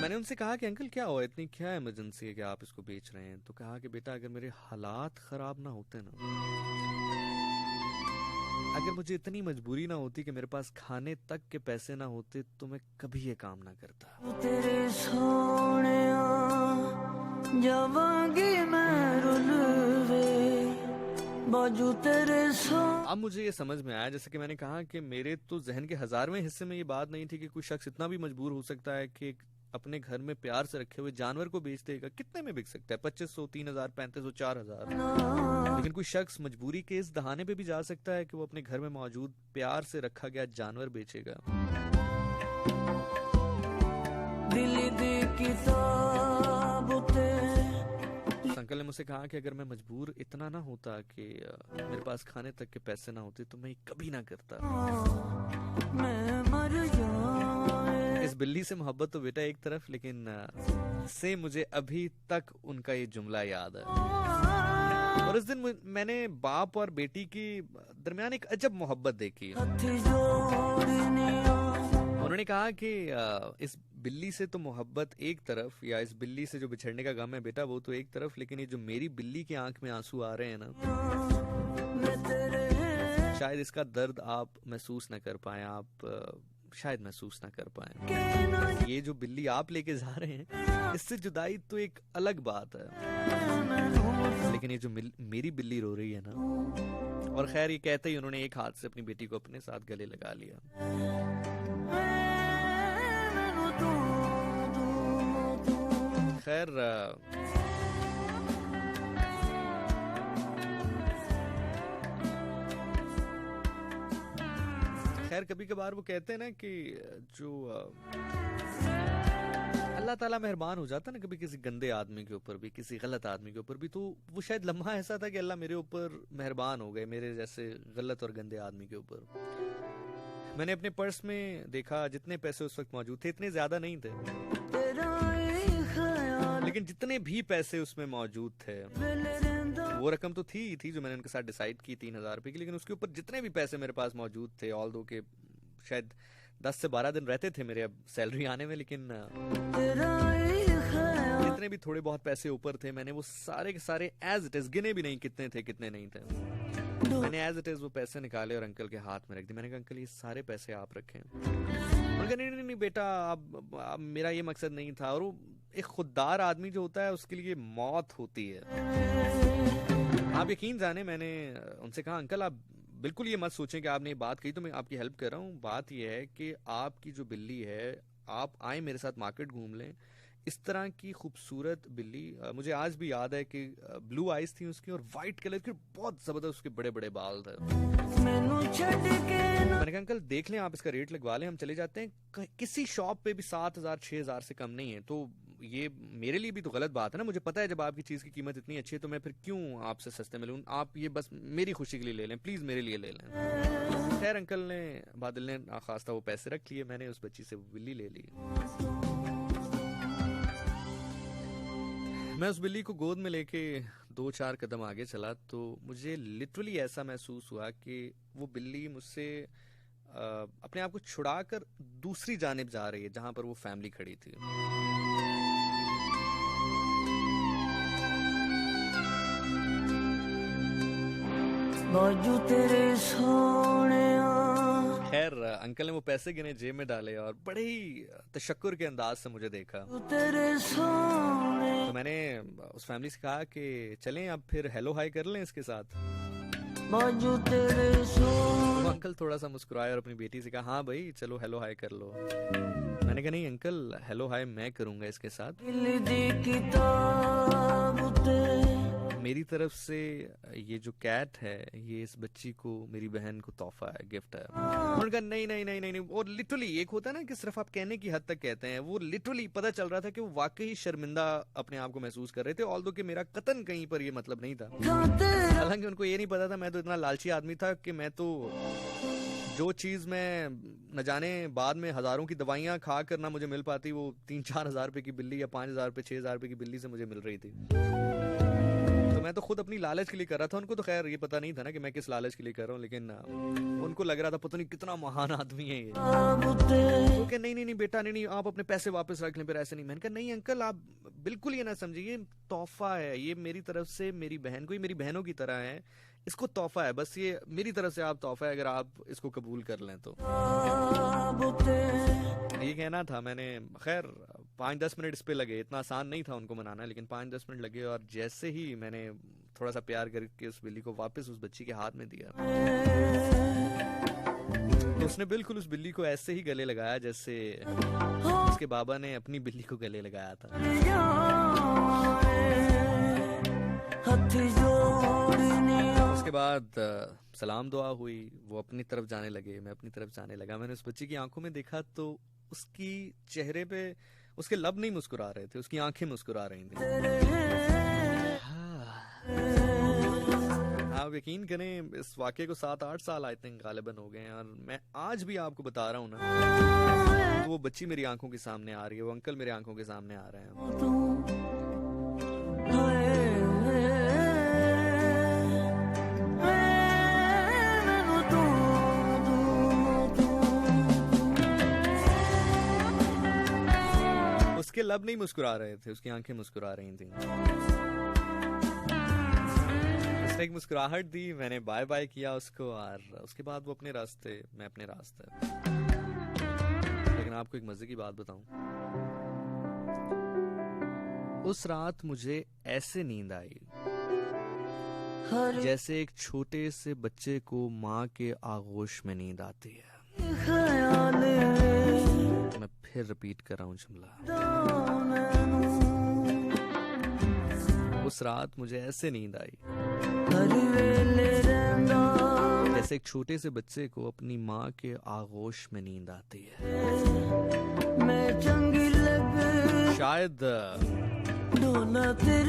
मैंने उनसे कहा कि अंकल क्या हुआ, इतनी क्या इमरजेंसी है कि आप इसको बेच रहे हैं? तो कहा कि बेटा अगर मेरे हालात खराब ना होते ना, अगर मुझे इतनी मजबूरी ना होती कि मेरे पास खाने तक के पैसे ना होते, तो मैं कभी ये काम ना करता। तेरे सोनिया जावांगी मैं रुलवे बाजू तेरे सो। अब मुझे ये समझ में आया, जैसे कि मैंने कहा कि मेरे तो जहन के 1000वें हिस्से में ये बात नहीं थी कि कोई शख्स इतना भी मजबूर हो सकता है कि अपने घर में प्यार से रखे हुए जानवर को बेच देगा। कितने में बिक सकता है? 2500, 3000, 3500, 4000। लेकिन कोई शख्स मजबूरी के इस दहाने पे भी जा सकता है कि वो अपने घर में मौजूद प्यार से रखा गया जानवर बेचेगा। दिल दी किताब ते अंकल ने मुझसे कहा कि अगर मैं मजबूर इतना ना होता कि मेरे पास खाने तक के पैसे ना होते, तो मैं कभी ना करता। मैं मर जाए। इस बिल्ली से मोहब्बत तो बेटा एक तरफ, लेकिन से मुझे अभी तक उनका ये जुमला याद है। और उस दिन मैंने बाप और बेटी की दरमियान एक अजब मोहब्बत देखी। हथ जोड़निया उन्होंने कहा कि इस बिल्ली से तो मोहब्बत एक तरफ, या इस बिल्ली से जो बिछड़ने का गम है बेटा वो तो एक तरफ, लेकिन ये जो मेरी बिल्ली की आंख में आंसू आ रहे हैं ना, शायद इसका दर्द आप महसूस न कर पाए, आप शायद महसूस ना कर पाए। ये जो बिल्ली आप लेके जा रहे हैं, इससे जुदाई तो एक अलग बात है, लेकिन ये जो मेरी बिल्ली रो रही है ना। और खैर ये कहते ही उन्होंने एक हाथ से अपनी बेटी को अपने साथ गले लगा लिया। खैर कभी कभार वो कहते हैं ना कि जो अल्लाह ताला मेहरबान हो जाता है ना कभी किसी गंदे आदमी के ऊपर भी, किसी गलत आदमी के ऊपर भी, तो वो शायद लम्हा ऐसा था कि अल्लाह मेरे ऊपर मेहरबान हो गए, मेरे जैसे गलत और गंदे आदमी के ऊपर। मैंने अपने पर्स में देखा जितने पैसे उस वक्त मौजूद थे, इतने ज्यादा नहीं थे, लेकिन जितने भी पैसे उसमें मौजूद थे, वो रकम तो थी जो मैंने उनके साथ डिसाइड की 3000 रुपए की, लेकिन उसके ऊपर जितने भी पैसे मेरे पास मौजूद थे, ऑल दो के शायद 10 से 12 दिन रहते थे मेरे अब सैलरी आने में, लेकिन जितने भी थोड़े बहुत पैसे ऊपर थे, मैंने वो सारे के सारे एज इट इज, गिने भी नहीं कितने थे कितने नहीं थे, मैंने एज इट इज वो पैसे निकाले और अंकल के हाथ में रख दिए। मैंने कहा अंकल ये सारे पैसे आप रखें। उन्होंने कहा नहीं नहीं नहीं बेटा, अब मेरा ये मकसद नहीं था। और वो एक खुददार आदमी जो होता है उसके लिए मौत होती है। आप यकीन जाने, मैंने उनसे कहा अंकल आप बिल्कुल ये मत सोचें कि आपने ये बात कही तो मैं आपकी हेल्प कर रहा हूँ। बात ये है कि आपकी जो बिल्ली है, आप आए मेरे साथ मार्केट घूम लें। इस तरह की खूबसूरत बिल्ली, मुझे आज भी याद है कि ब्लू आइज थी उसकी और वाइट कलर के बहुत जबरदस्त उसके बड़े बड़े बाल थे। मैंने कहा अंकल देख लें, आप इसका रेट लगवा लें, हम चले जाते हैं। किसी शॉप पे भी 7,000 6,000 से कम नहीं है। तो ये मेरे लिए भी तो गलत बात है ना। मुझे पता है जब आपकी चीज की कीमत इतनी अच्छी है तो मैं फिर क्यों आपसे सस्ते में लूं। आप ये बस मेरी खुशी के लिए ले लें, प्लीज मेरे लिए ले लें। खैर अंकल ने, बादल ने नाखास्ता वो पैसे रख लिए, मैंने उस बच्ची से वो बिल्ली ले ली। मैं उस बिल्ली को गोद में लेके 2-4 कदम आगे चला तो मुझे लिटरली ऐसा महसूस हुआ कि वो बिल्ली मुझसे अपने आप को छुड़ाकर दूसरी जानिब जा रही है जहां पर वो फैमिली खड़ी थी। बाजू तेरे सोने खैर अंकल ने वो पैसे गिने, जेब में डाले और बड़े ही तशक्कुर के अंदाज से मुझे देखा। तेरे सोने तो मैंने उस फैमिली से कहा कि चलें अब फिर हेलो हाई कर लें इसके साथ। बाजू तेरे सोने वो अंकल थोड़ा सा मुस्कुराए और अपनी बेटी से कहा हाँ भाई चलो हेलो हाई कर लो। मैंने कहा नहीं अंकल, हेलो हाई मैं करूंगा इसके साथ। दिल दी किताब ते मेरी तरफ से ये जो कैट है ये इस बच्ची को, मेरी बहन को तोहफा है, गिफ्ट है। उन्होंने कहा नहीं नहीं नहीं नहीं नहीं। और लिटरली एक होता है ना कि सिर्फ आप कहने की हद तक कहते हैं, वो लिटरली पता चल रहा था कि वो वाकई शर्मिंदा अपने आप को महसूस कर रहे थे। ऑल्दो कि मेरा कतन कहीं पर ये मतलब नहीं था। हालांकि उनको ये नहीं पता था मैं तो इतना लालची आदमी था कि मैं तो जो चीज मैं न जाने बाद में हजारों की दवाइयां खा कर ना मुझे मिल पाती, वो 3-4 हजार रुपए की बिल्ली या 5,000 रुपए 6,000 रुपए की बिल्ली से मुझे मिल रही थी। तो मैं तो खुद अपनी लालच के लिए कर रहा था। उनको तो खैर ये पता नहीं था ना कि मैं किस लालच के लिए कर रहा हूँ, लेकिन उनको लग रहा था पता नहीं कितना महान आदमी है ये। तो क्या नहीं नहीं नहीं बेटा नहीं नहीं, आप अपने पैसे वापस रख लें, फिर ऐसे नहीं। मैंने कहा नहीं अंकल आप बिल्कुल ये ना समझिए, तोहफा है ये मेरी तरफ से मेरी बहन को, ये मेरी बहनों की तरह है, इसको तोहफा है, बस ये मेरी तरफ से आप तोहफा है, अगर आप इसको कबूल कर लें तो। ये कहना था मैंने। खैर 5-10 मिनट इस पे लगे, इतना आसान नहीं था उनको मनाना, लेकिन 5-10 मिनट लगे और जैसे ही मैंने थोड़ा सा प्यार करके उस बिल्ली को वापस उस बच्ची के हाथ में दिया तो उसने बिल्कुल उस बिल्ली को ऐसे ही गले लगाया जैसे उसके बाबा ने अपनी बिल्ली को गले लगाया था। उसके बाद सलाम दुआ हुई, वो अपनी तरफ जाने लगे, मैं अपनी तरफ जाने लगा। मैंने उस बच्ची की आंखों में देखा तो उसकी चेहरे पे उसके लब नहीं मुस्कुरा रहे थे, उसकी आंखें मुस्कुरा रही थी। आप यकीन करें इस वाक़े को 7-8 साल आई थिंक गालिबन हो गए हैं और मैं आज भी आपको बता रहा हूँ ना, वो बच्ची मेरी आंखों के सामने आ रही है, वो अंकल मेरे आंखों के सामने आ रहे हैं। उसके लब नहीं मुस्कुरा रहे थे, उसकी आंखें मुस्कुरा रही थी। उसने एक मुस्कुराहट दी, मैंने बाय बाय किया उसको और उसके बाद वो अपने रास्ते, मैं अपने रास्ते। लेकिन आपको एक मजे की बात बताऊं, उस रात मुझे ऐसे नींद आई जैसे एक छोटे से बच्चे को माँ के आगोश में नींद आती है। मैं फिर रिपीट कर रहा हूँ जुमला, उस रात मुझे ऐसे नींद आई जैसे एक छोटे से बच्चे को अपनी माँ के आगोश में नींद आती है।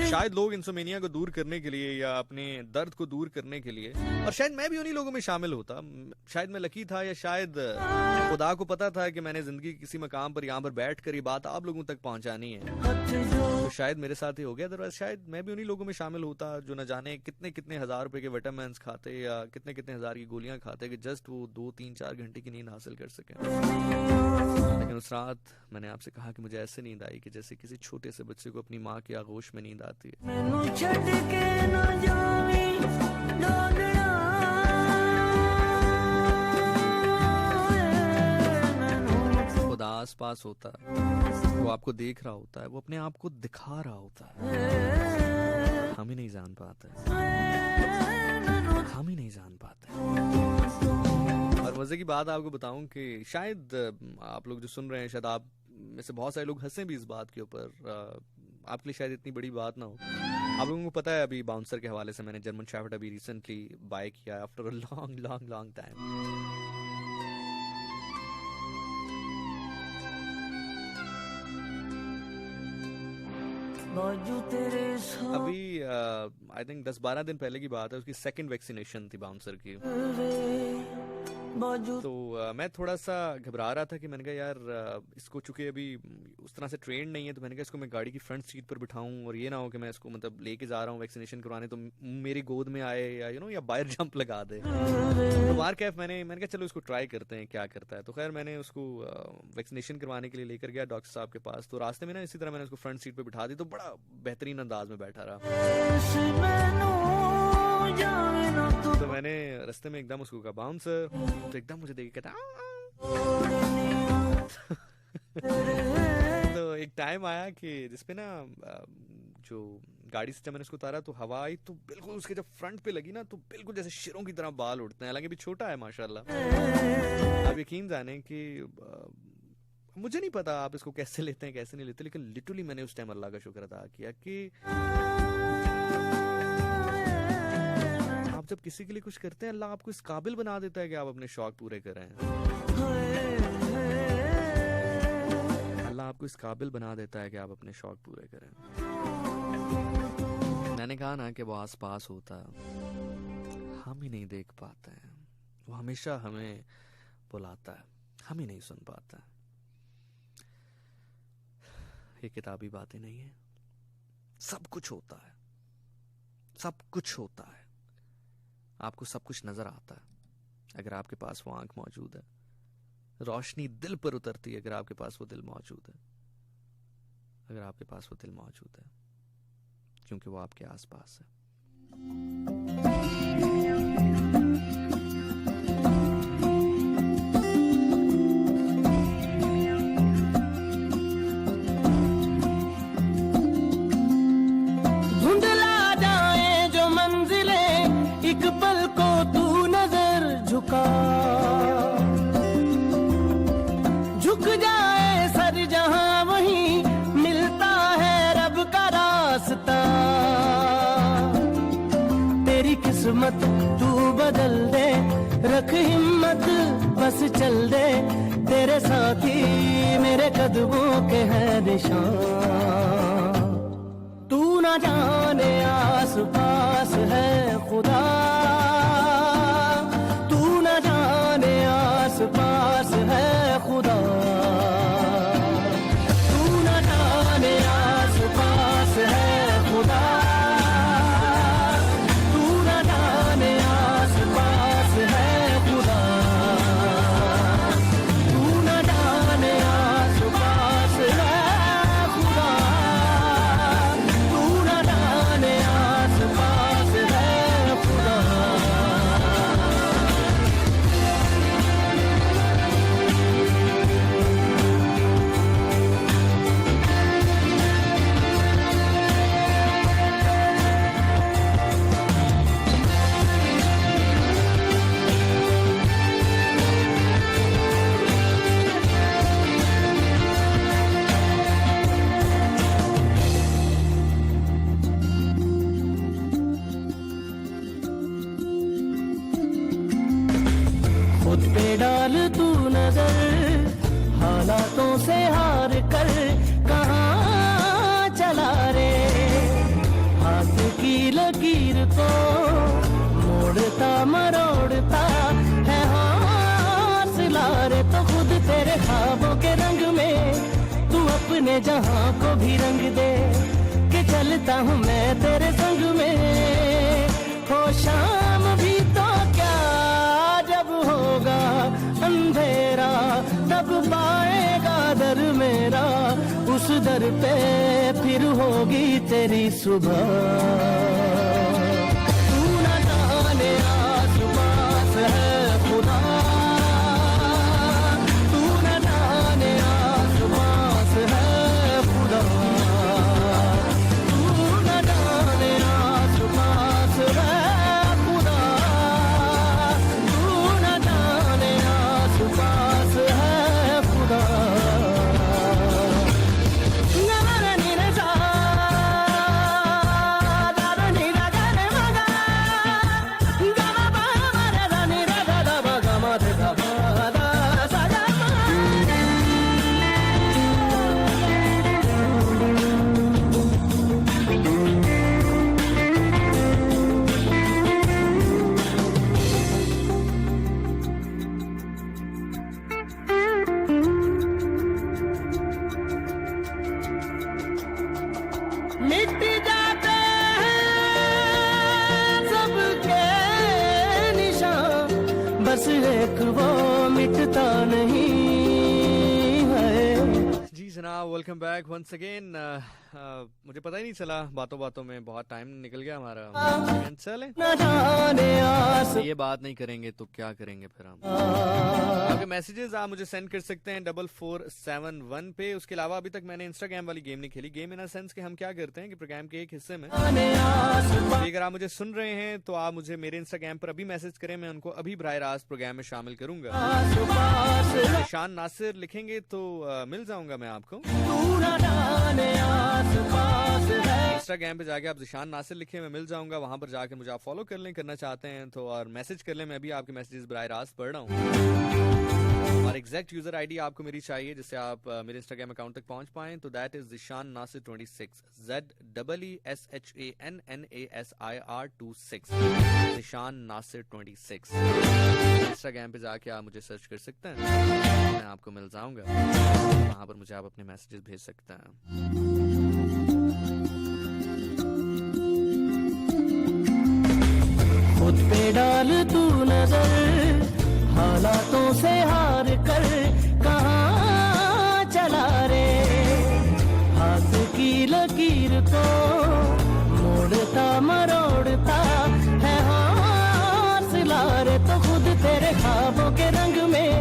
शायद लोग इंसोमेनिया को दूर करने के लिए या अपने दर्द को दूर करने के लिए, और शायद मैं भी उन्हीं लोगों में शामिल होता, शायद मैं लकी था या शायद खुदा को पता था कि मैंने जिंदगी किसी मकाम पर यहाँ पर बैठ कर ये बात आप लोगों तक पहुंचानी है, तो शायद मेरे साथ ही हो गया। अदरवाइज शायद मैं भी उन्हीं लोगों में शामिल होता जो न जाने कितने कितने हजार रुपए के विटामिन खाते या कितने कितने हजार की गोलियां खाते कि जस्ट वो 2-3-4 घंटे की नींद हासिल कर सके। लेकिन उस रात मैंने आपसे कहा कि मुझे ऐसे नींद आई कि जैसे किसी छोटे से बच्चे को अपनी माँ की आगोश में नींद आती है। आसपास होता है, वो आपको देख रहा होता है, वो अपने आप को दिखा रहा होता है, हम ही नहीं जान पाते, हम ही नहीं जान पाते। और मजे की बात आपको बताऊं कि शायद आप लोग जो सुन रहे हैं, शायद आप में से बहुत सारे लोग हंसे भी इस बात के ऊपर, आपके लिए शायद इतनी बड़ी बात ना हो। आप लोगों को पता है अभी बाउंसर के हवाले से मैंने जर्मन शेफर्ड अभी रिसेंटली बाय किया after a long long long time. अभी आई थिंक 10-12 दिन पहले की बात है, उसकी सेकंड वैक्सीनेशन थी बाउंसर की। तो मैं थोड़ा सा घबरा रहा था कि मैंने कहा यार इसको चूंकि अभी उस तरह से ट्रेंड नहीं है, तो मैंने कहा इसको मैं गाड़ी की फ्रंट सीट पर बिठाऊं और ये ना हो कि मैं इसको मतलब लेके जा रहा हूँ वैक्सीनेशन करवाने तो मेरी गोद में आए या या बाहर जंप लगा दे। तो बार कैफ मैंने कहा चलो इसको ट्राई करते हैं क्या करता है। तो खैर मैंने उसको वैक्सीनेशन करवाने के लिए लेकर गया डॉक्टर साहब के पास। तो रास्ते में ना इसी तरह मैंने उसको फ्रंट सीट पर बिठा दी, तो बड़ा बेहतरीन अंदाज में बैठा रहा। तो मैंने रास्ते में एकदम उसको कहा बाउंसर, तो एकदम मुझे देख के कहता तो एक टाइम आया कि जिसपे ना जो गाड़ी से जब मैंने उसको उतारा तो हवा आई, तो बिल्कुल उसके जब फ्रंट पे लगी ना तो बिल्कुल जैसे शेरों की तरह बाल उड़ते हैं। हालांकि अभी छोटा है माशाल्लाह। आप यकीन जाने कि मुझे नहीं पता आप इसको कैसे लेते हैं कैसे नहीं लेते, लेकिन लिटरली मैंने उस टाइम अल्लाह का शुक्र अदा किया कि आप जब किसी के लिए कुछ करते हैं अल्लाह आपको इस काबिल बना देता है कि आप अपने शौक पूरे करें। अल्लाह आपको इस काबिल बना देता है कि आप अपने शौक पूरे करें। मैंने कहा ना कि वो आस पास होता है, हम ही नहीं देख पाते हैं, वो हमेशा हमें बुलाता है, हम ही नहीं सुन पाते हैं। ये किताबी बातें नहीं है, सब कुछ होता है, सब कुछ होता है। आपको सब कुछ नजर आता है अगर आपके पास वो आंख मौजूद है, रोशनी दिल पर उतरती है अगर आपके पास वो दिल मौजूद है, अगर आपके पास वो दिल मौजूद है, क्योंकि वो आपके आसपास है। झुक जाए सर जहां वहीं मिलता है रब का रास्ता। तेरी किस्मत तू बदल दे, रख हिम्मत बस चल दे, तेरे साथी मेरे कदमों के हैं निशान। तू ना जाने आस पास है खुदा, पास है खुदा, तू न जाने आस पास है खुदा, तू न जाने आस पास है खुदा, तू न जाने आस पास है खुदा, तू न जाने आस पास है खुदा। खुद पे डाल तू नजर, हालातों से हार कर कहाँ चला रे। हाथ की लकीर को मोड़ता मरोड़ता है हौसला रे। तो खुद तेरे ख्वाबों के रंग में तू अपने जहां को भी रंग दे, कि चलता हूँ मैं तेरे संग में। हो शाम भी तो क्या जब होगा अंधेरा, तब पाएगा दर मेरा, उस दर पे फिर होगी तेरी सुबह। तू न जाने आस पास है खुदा, तू न जाने आस बस एक वो मिटता नहीं है। जी जनाब, वेलकम बैक वंस अगेन। मुझे पता ही नहीं चला, बातों बातों में बहुत टाइम निकल गया हमारा। चले, न जाने आस ये बात नहीं करेंगे तो क्या करेंगे फिर हम। आपके मैसेजेस आप मुझे सेंड कर सकते हैं 4471 पे। उसके अलावा अभी तक मैंने इंस्टाग्राम वाली गेम नहीं खेली। गेम इन सेंस कि हम क्या करते हैं कि प्रोग्राम के एक हिस्से में अगर आप मुझे सुन रहे हैं तो आप मुझे मेरे इंस्टाग्राम पर अभी मैसेज करें, मैं उनको अभी बराह रास्त प्रोग्राम में शामिल करूंगा। निशान नासिर लिखेंगे तो मिल जाऊंगा मैं आपको। इंस्टाग्राम पे जाके आप जिशान नासिर लिखे, मैं मिल जाऊंगा। वहां पर जाकर मुझे आप फॉलो कर लें, करना चाहते हैं तो, और मैसेज कर लें। मैं भी आपके मैसेजेस बराह रास्त पढ़ रहा हूँ। और एग्जैक्ट यूजर आईडी आपको मेरी चाहिए जिससे आप मेरे इंस्टाग्राम अकाउंट तक पहुंच पाएं। तो that is Zeeshan Nasir 26, ZEESHANNASIR 26, Zeeshan Nasir 26। Instagram पे जाके आप मुझे सर्च कर सकते हैं, मैं आपको मिल जाऊंगा। वहां पर मुझे आप अपने मैसेजेस भेज सकते हैं। खुद पे डाल तू नजर, हालातों से हार कर कहाँ चला रे। हाथ की लकीर को मोड़ता मरोड़ता है हौसला रे। तो खुद तेरे ख्वाबों के रंग में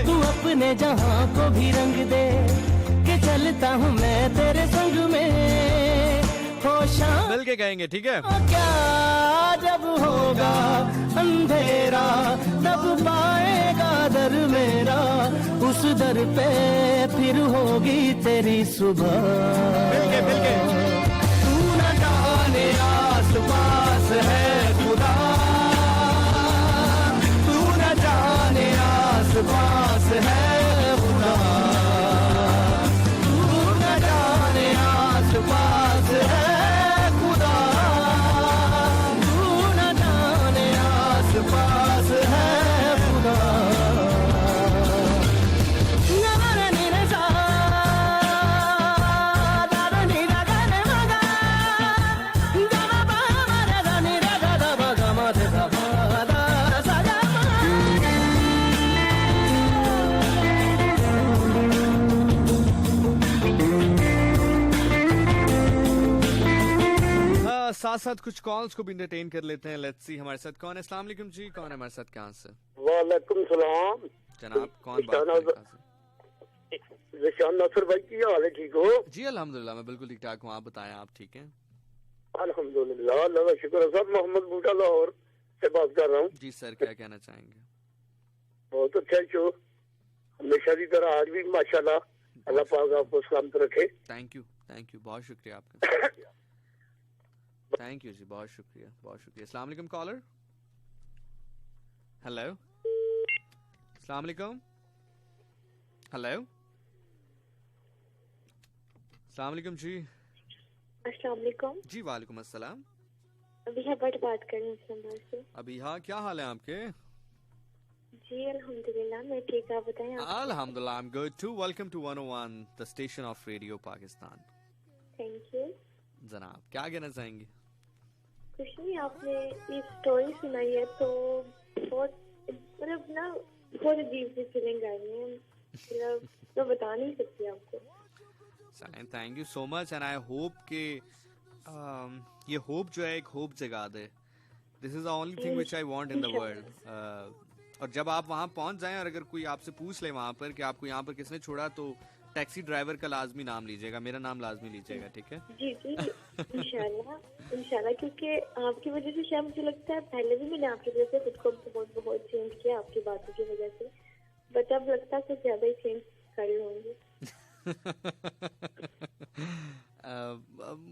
तू अपने जहां को भी रंग दे, कि चलता हूँ मैं तेरे संग में। होशां मिल के कहेंगे, ठीक है? क्या जब होगा अंधेरा तब पाएगा दर मेरा, उस दर पे फिर होगी तेरी सुबह। मिल के तू न जाने आस पास है खुदा, तू न जाने आस पास है खुदा, तू न जाने आस पास है खुदा, तू न जाने आस पास है खुदा। साथ साथ कुछ कॉल्स को भी एंटरटेन कर लेते हैं। लेट्स सी हमारे साथ कौन है। अस्सलाम वालेकुम जी, कौन है हमारे साथ, कहाँ से? वालेकुम सलाम जनाब कौन बात कर रहे हैं? जिशान नासिर भाई, की हाल है? ठीक हो? जी अल्हम्दुलिल्लाह, मैं बिल्कुल ठीक ठाक हूँ। आप बताएं, आप ठीक हैं? अल्हम्दुलिल्लाह, अल्लाह का शुक्र है। सब मोहम्मद बूटा लाहौर से बात कर रहा हूँ। जी सर, क्या कहना चाहेंगे? बहुत अच्छा शो, हमेशा की तरह आज भी माशाल्लाह। अल्लाह पाक आपको सलामत रखे। थैंक यू, बहुत शुक्रिया आपका। थैंक यू जी, बहुत शुक्रिया, बहुत शुक्रिया। अस्सलाम वालेकुम कॉलर। हेलो, अस्सलाम वालेकुम। हेलो, अस्सलाम वालेकुम जी। अस्सलाम वालेकुम जी वालेकुम अस्सलाम। अभी बट बात कर रही हूँ से। अभी हाँ, क्या हाल है आपके? जी अल्हम्दुलिल्लाह, मैं ठीक। आप बताएं आप? अल्हम्दुलिल्लाह, I am good too. Welcome to 101 the station of Radio Pakistan. Thank you. जनाब क्या कहना चाहेंगे? कुछ नहीं, आपने ये स्टोरी सुनाई है तो बहुत मतलब ना बहुत अजीब सी फीलिंग आई है, मतलब तो बता नहीं सकती आपको। Thank you so much and I hope कि ये होप जो है एक होप जगा दे। This is the only thing which I want in the world. और जब आप वहां पहुंच जाएं और अगर कोई आपसे पूछ ले वहां पर कि आपको यहाँ पर किसने छोड़ा, तो टैक्सी ड्राइवर का लाजमी नाम लीजिएगा, मेरा नाम लाजमी लीजिएगा, ठीक है? जी जी इंशाल्लाह, क्योंकि आपकी वजह से शायद मुझे लगता है पहले भी मैंने आपकी वजह से खुद को बहुत चेंज किया आपकी बातों की वजह से, बट अब लगता है कुछ ज्यादा ही चेंज कर लूंगी।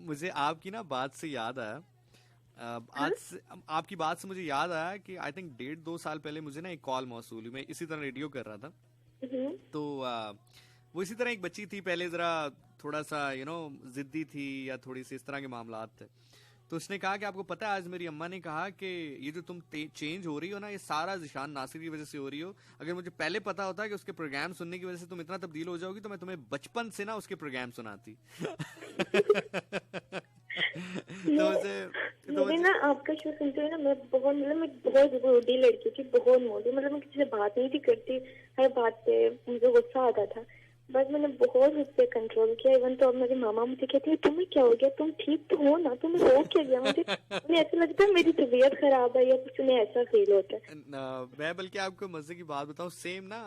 मुझे आपकी ना बात से याद आया, आपकी बात से मुझे याद आया कि आई थिंक 1.5-2 साल पहले मुझे ना एक कॉल मौसूल हुई। मैं इसी तरह रेडियो कर रहा था, तो वो इसी तरह एक बच्ची थी, पहले जरा थोड़ा सा जिद्दी थी या थोड़ी सी इस तरह के मामलात थे। तो उसने कहा कि आपको पता है आज मेरी अम्मा ने कहा कि ये जो तुम चेंज हो रही हो ना, ये सारा जिशान नासिर की वजह से हो रही हो। अगर मुझे पहले पता होता कि उसके प्रोग्राम सुनने की वजह से तुम इतना तब्दील हो जाओगी तो मैं तुम्हें बचपन से ना उसके प्रोग्राम सुनाती। मुझे ना आपका शो सुनते हुए ना मैं बहुत मोटी लड़की थी, बहुत मोटी, मतलब मैं किसी से बात नहीं थी करती, हर बात पे मुझे गुस्सा आता था, बस मैंने बहुत उस पर कंट्रोल किया। इवन तो अब मेरी मामा मुझे कहती है तुम्हें क्या हो गया, तुम ठीक तो हो ना, तुम्हें हो क्या गया? मुझे ऐसा लगता है मेरी तबीयत खराब है या कुछ, उन्हें ऐसा फील होता है। मैं बल्कि आपको मजे की बात बताऊं, सेम ना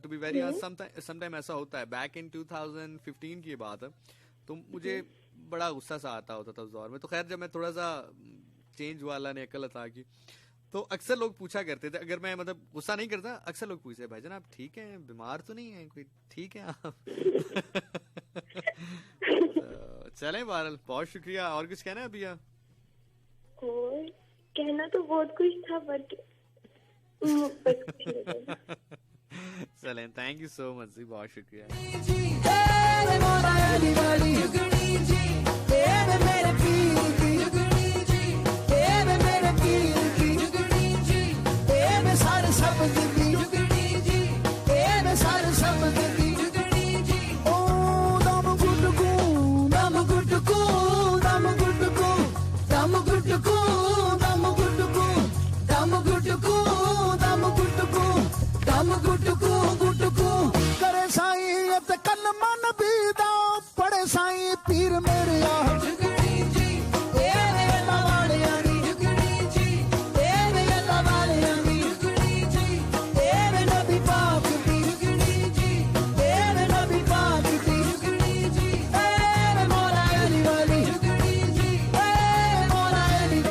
टू बी वेरी समटाइम ऐसा होता है। बैक इन 2015 की बात है, तो मुझे बड़ा गुस्सा सा आता होता था उस दौर में। तो खैर जब मैं थोड़ा सा चेंज हुआ, अल्लाह ने अकल अता की, तो अक्सर लोग पूछा करते थे, अगर मैं मतलब गुस्सा नहीं करता, अक्सर लोग पूछते भाईजान आप ठीक हैं, बीमार तो नहीं है कोई, ठीक है आप? तो चलें बहरहाल, बहुत शुक्रिया। और कुछ कहना है अभी? और कहना तो बहुत कुछ था बट चलें, थैंक यू सो मच जी, बहुत शुक्रिया। करे साईं ते कन मन बीदा पड़े साईं पीर मेरे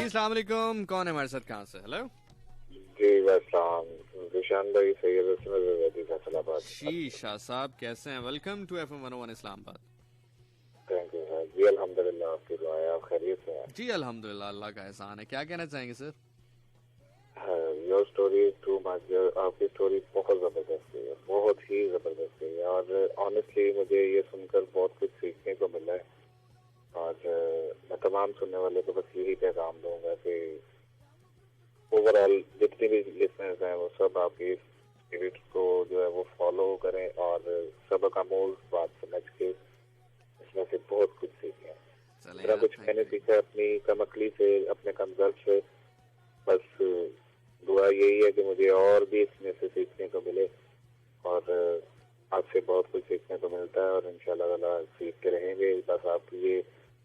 अस्सलाम वालेकुम, कौन है हमारे साथ, कहाँ से? हेलो जी वैसलाम, विशान भाई सैयद फैसलाबाद। शीशा साहब कैसे हैं? Welcome to FM 101 Islamabad. Thank you sir जी, अल्हम्दुलिल्लाह, आपकी दुआएं, आप खैरियत से हैं? जी अल्हम्दुलिल्लाह, अल्लाह का एहसान है। क्या कहना चाहेंगे sir? Your story too much, आपकी स्टोरी बहुत जबरदस्त है, बहुत ही जबरदस्त है, और ऑनेस्टली मुझे ये सुनकर बहुत कुछ सीखने को मिला है। और मैं तमाम सुनने वाले को बस यही पैगाम दूंगा कि ओवरऑल जितने भी लिसनर्स हैं वो सब आपकी स्पिरिट को जो है वो फॉलो करें और सबक आमूज बात समझ के इसमें से बहुत कुछ सीखें। मेरा कुछ मैंने सीखा अपनी कमअक्ली से, अपने कमजोर से, बस दुआ यही है कि मुझे और भी इसमें से सीखने को मिले, और आपसे बहुत कुछ सीखने को मिलता है और इंशाल्लाह ताला सीखते रहेंगे। बस आपकी ये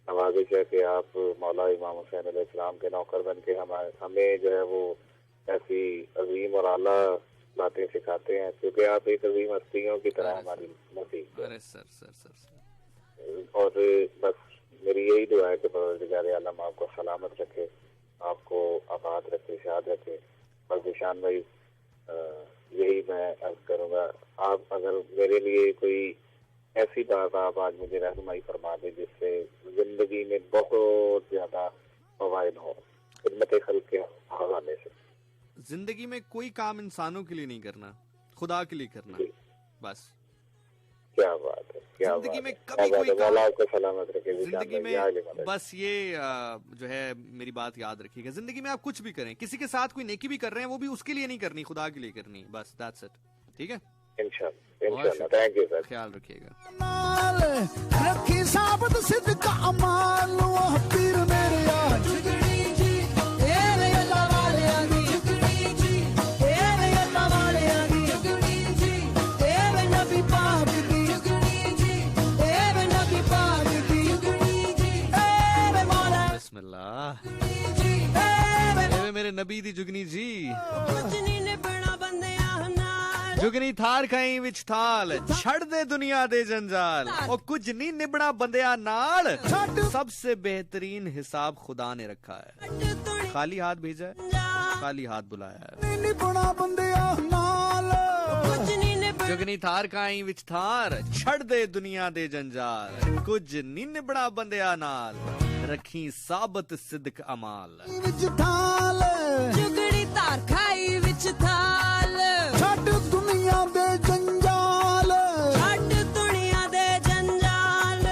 नवाजिश है कि आप मौला इमाम हुसैन अलैहिस्सलाम के नौकर बन के हमें जो है वो ऐसी अजीम और आला बातें सिखाते हैं, क्योंकि आप एक अजीम हस्तियों की तरह हमारी नसीब है। और बस मेरी यही दुआ है कि परवरदिगार आलम आपको सलामत रखे, आपको आबाद रखे, शाद रखे। और निशान भाई यही मैं अर्ज करूँगा, आप अगर मेरे लिए कोई ऐसी बात आप आज मुझे रहनुमाई फरमा दे जिससे जिंदगी में बहुत ज्यादा फवायद हो, खिदमत खल्क के हवाले से। जिंदगी में कोई काम इंसानों के लिए नहीं करना, खुदा के लिए करना, बस। क्या बात है, क्या जिंदगी में बात कभी कोई काम, आपको सलामत रखे जिंदगी में बस ये जो है मेरी बात याद रखिएगा, जिंदगी में आप कुछ भी करें, किसी के साथ कोई नेकी भी कर रहे हैं वो भी उसके लिए नहीं करनी, खुदा के लिए करनी, बस दैट्स इट। ठीक है, इंशाल्लाह, थैंक यू सर, ख्याल रखिएगा। रखी साबत सिद्ध का अमाल पीर मेरे यार जुगनी जी, तेरे अल्लाह वाले आनी जुगनी जी, तेरे अल्लाह वाले आनी जुगनी जी, तेरे नबी पाक दी जुगनी जी, तेरे नबी पाक दी जुगनी जी, तेरे मौला बिस्मिल्लाह, मेरे नबी दी जुगनी जी, जुगनी थार खाई विच थाल, छड़ दे दुनिया दे जंजाल, और कुछ नहीं निबड़ा बंदिया नाल, सबसे बेहतरीन हिसाब खुदा ने रखा है। खाली हाथ भेजा है, खाली हाथ बुलाया है। निबड़ा बंदिया नाल, जुगनी थार खाई विच थार, छड़ दे दुनिया दे जंजाल, कुछ नहीं निबड़ा बंदिया नाल, रखी साबत सिद्क अमाल। जुगनी थार खाई विच थाल, छड़ दुनिया दे जंजाल, छड़ दुनिया दे जंजाल,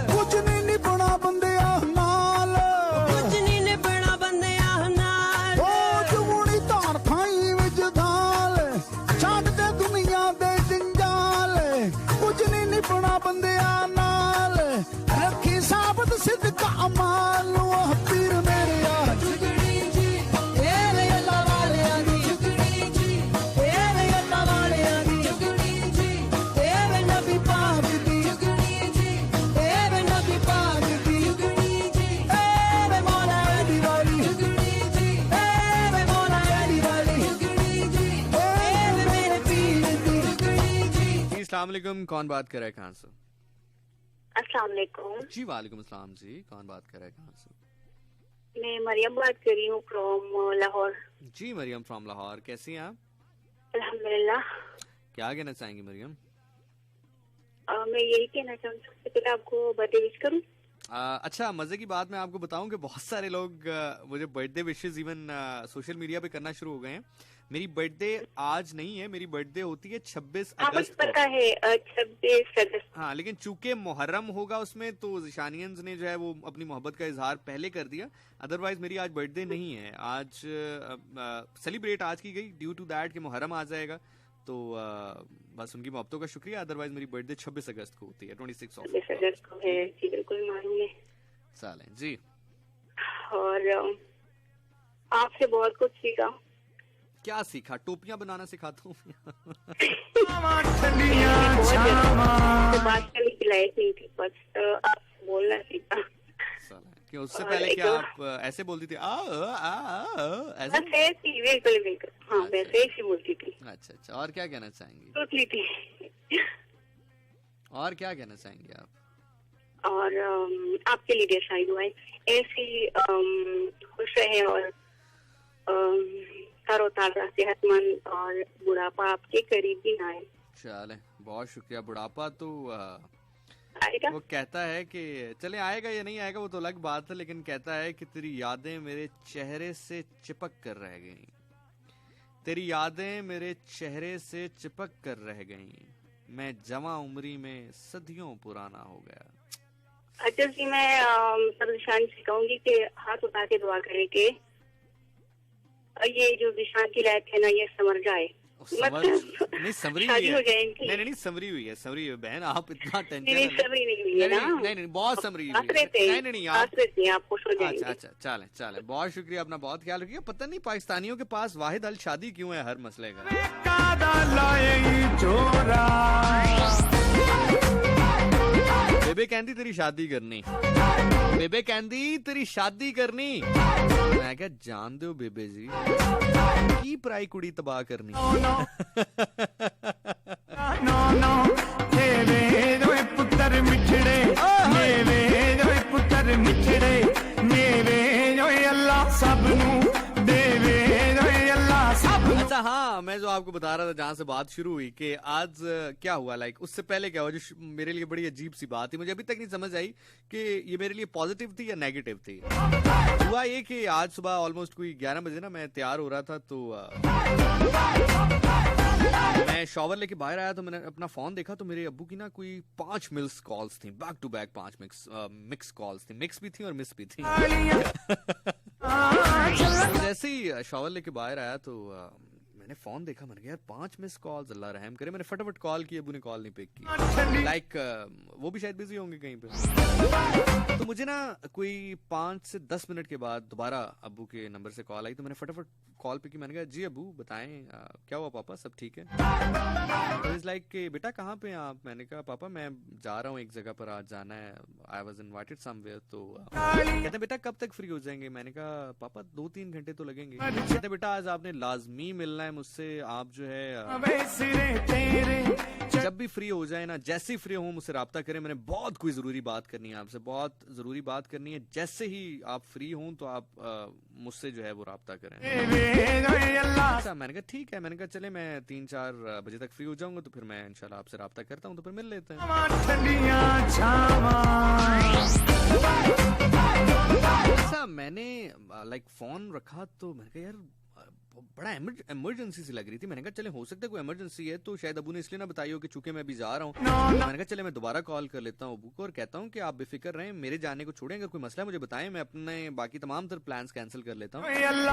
कुछ नहीं निबड़ा बंदिया नाल, कुछ नहीं निबड़ा बंदिया नाल, ओ जुगनी तार खाई विच थाल, छड़ दे दुनिया दे जंजाल, कुछ नहीं निबड़ा बंदिया नाल, रखी साबत सिद्ध का अमाल। अस्सलाम वालेकुम, कौन बात कर रहा है, कहाँ से? अस्सलाम वालेकुम। जी वालेकुम अस्सलाम जी, कौन बात कर रहा है, कहाँ से? मैं मरियम बात कर रही हूँ फ्रॉम लाहौर। जी मरियम फ्रॉम लाहौर, कैसी हैं आप? अल्हम्दुलिल्लाह। क्या कहना चाहेंगी मरियम? मैं यही कहना चाहूँ, सबसे पहले आपको बर्थडे विश करूँ। अच्छा, मजे की बात मैं आपको बताऊं कि बहुत सारे लोग मुझे birthday wishes even social media पे करना शुरू हो गए हैं। मेरी बर्थडे आज नहीं है, मेरी बर्थडे होती है 26 अगस्त को। पता है 26 अगस्त। हाँ, लेकिन चूंकि मुहर्रम होगा उसमें, तो जिशानियंस ने जो है वो अपनी मोहब्बत का इजहार पहले कर दिया। अदरवाइज मेरी आज बर्थडे नहीं है। आज सेलिब्रेट आज की गई ड्यू टू दैट कि मुहर्रम आ जाएगा, तो बस उनकी मोहब्बतों का शुक्रिया। अदरवाइज मेरी बर्थडे 26 अगस्त को होती है, 26 अगस्त को है जी, बिल्कुल मालूम है। साल है जी। और आपसे बहुत कुछ सीखा। क्या सीखा? टोपियां बनाना सिखाता हूँ। बात करने की लायक नहीं थी, बस आप बोलना सीखा। क्यों, उससे पहले क्या आप ऐसे बोलती थी? ऐसे? बिल्कुल बिल्कुल, हाँ वैसे ही बोलती थी। अच्छा अच्छा, और क्या कहना चाहेंगी? सोचती थी। और क्या कहना चाहेंगे आप? और आपके लिए ढेर सारी दुआएं, ऐसी खुश रहे और तरोताजा सेहतमंद और बुढ़ापा आपके करीब भी ना आए। चले, बहुत शुक्रिया। बुढ़ापा तो आएगा। वो कहता है कि चले आएगा या नहीं आएगा वो तो अलग बात है, लेकिन कहता है कि तेरी यादें मेरे चेहरे से चिपक कर रह गईं, तेरी यादें मेरे चेहरे से चिपक कर रह गईं, मैं जवां उम्री में सदियों पुराना हो गया। अच्छा जी, मैं सर्वशान से कहूंगी कि हाथ उठा के दुआ करें कि ये जो दिशान की लायक है ना, ये समझ जाए। नहीं समरी हुई है, नहीं समरी हुई है, समरी हुई बहन, आप इतना टेंशन समरी नहीं हुई है ना? नहीं बहुत समरी हुई है। नहीं आप खुश हो जाएंगे। अच्छा चले चले, बहुत शुक्रिया, अपना बहुत ख्याल रखिए। पता नहीं पाकिस्तानियों के पास वाहिद हल शादी क्यों है हर मसले का। बेबे कहती तेरी शादी करनी, बेबे कहती तेरी शादी करनी। मैं क्या जान दो बेबे जी की पराई कुड़ी तबाह करनी। पुत्र मिठड़े पुत्र मिठड़े मेरे अल्लाह सबनू देवे अल्लाह सब। अच्छा हाँ, मैं जो आपको बता रहा था जहाँ से बात शुरू हुई कि आज क्या हुआ, लाइक उससे पहले क्या हुआ जो मेरे लिए बड़ी अजीब सी बात थी, मुझे अभी तक नहीं समझ आई कि ये मेरे लिए पॉजिटिव थी या नेगेटिव थी। हुआ ये कि आज सुबह ऑलमोस्ट कोई 11 बजे ना मैं तैयार हो रहा था, तो मैं शॉवर लेके बाहर आया तो मैंने अपना फोन देखा तो मेरे अब्बू की ना कोई 5 मिस कॉल्स थी, back to back 5 mix calls थी, मिक्स भी थी और मिस भी थी। जैसे ही शॉवर लेके बाहर आया तो मैंने फोन देखा, मैंने कहा यार 5 मिस कॉल्स, अल्लाह रहम करे। मैंने फटाफट कॉल की, अब्बू ने कॉल नहीं पिक की, लाइक वो भी शायद बिजी होंगे कहीं पे। तो मुझे ना कोई 5 से 10 मिनट के बाद दोबारा अब्बू के नंबर से कॉल आई, तो मैंने फटाफट कॉल पे की। मैंने कहा जी अब्बू बताएं क्या हुआ पापा, सब ठीक है? तो इज लाइक कि बेटा कहाँ पे हैं आप? मैंने कहा पापा मैं जा रहा हूँ एक जगह पर, आज जाना है, आई वाज इनवाइटेड समवेयर। तो कहते बेटा कब तक फ्री हो जाएंगे? मैंने कहा पापा 2-3 घंटे तो लगेंगे। कहते बेटा आज आपने लाजमी मिलना है मुझसे, आप जो है जब भी फ्री हो जाए ना, जैसे ही फ्री हो मुझसे राब्ता करें, मैंने बहुत कोई जरूरी बात करनी है आपसे, बहुत जरूरी बात करनी है। जैसे ही आप फ्री हों तो आप मुझसे जो है वो राब्ता करें। अच्छा मैंने कहा ठीक है, मैंने कहा चले मैं 3-4 बजे तक फ्री हो जाऊंगा तो फिर मैं इंशाल्लाह आपसे राब्ता करता हूँ, तो फिर मिल लेते हैं। अच्छा मैंने लाइक फोन रखा तो मैंने कहा यार बड़ा इमरजेंसी सी लग रही थी। मैंने कहा चले हो सकता है कोई इमरजेंसी है, तो शायद अबू ने इसलिए ना बताई हो कि चूंकि मैं अभी जा रहा हूँ। मैंने कहा चले मैं दोबारा कॉल कर लेता हूँ अबू को और कहता हूँ कि आप बेफिक्र रहें, मेरे जाने को छोड़ें, अगर कोई मसला है मुझे बताएं, मैं अपने बाकी तमाम तरह प्लान्स कैंसिल कर लेता हूँ।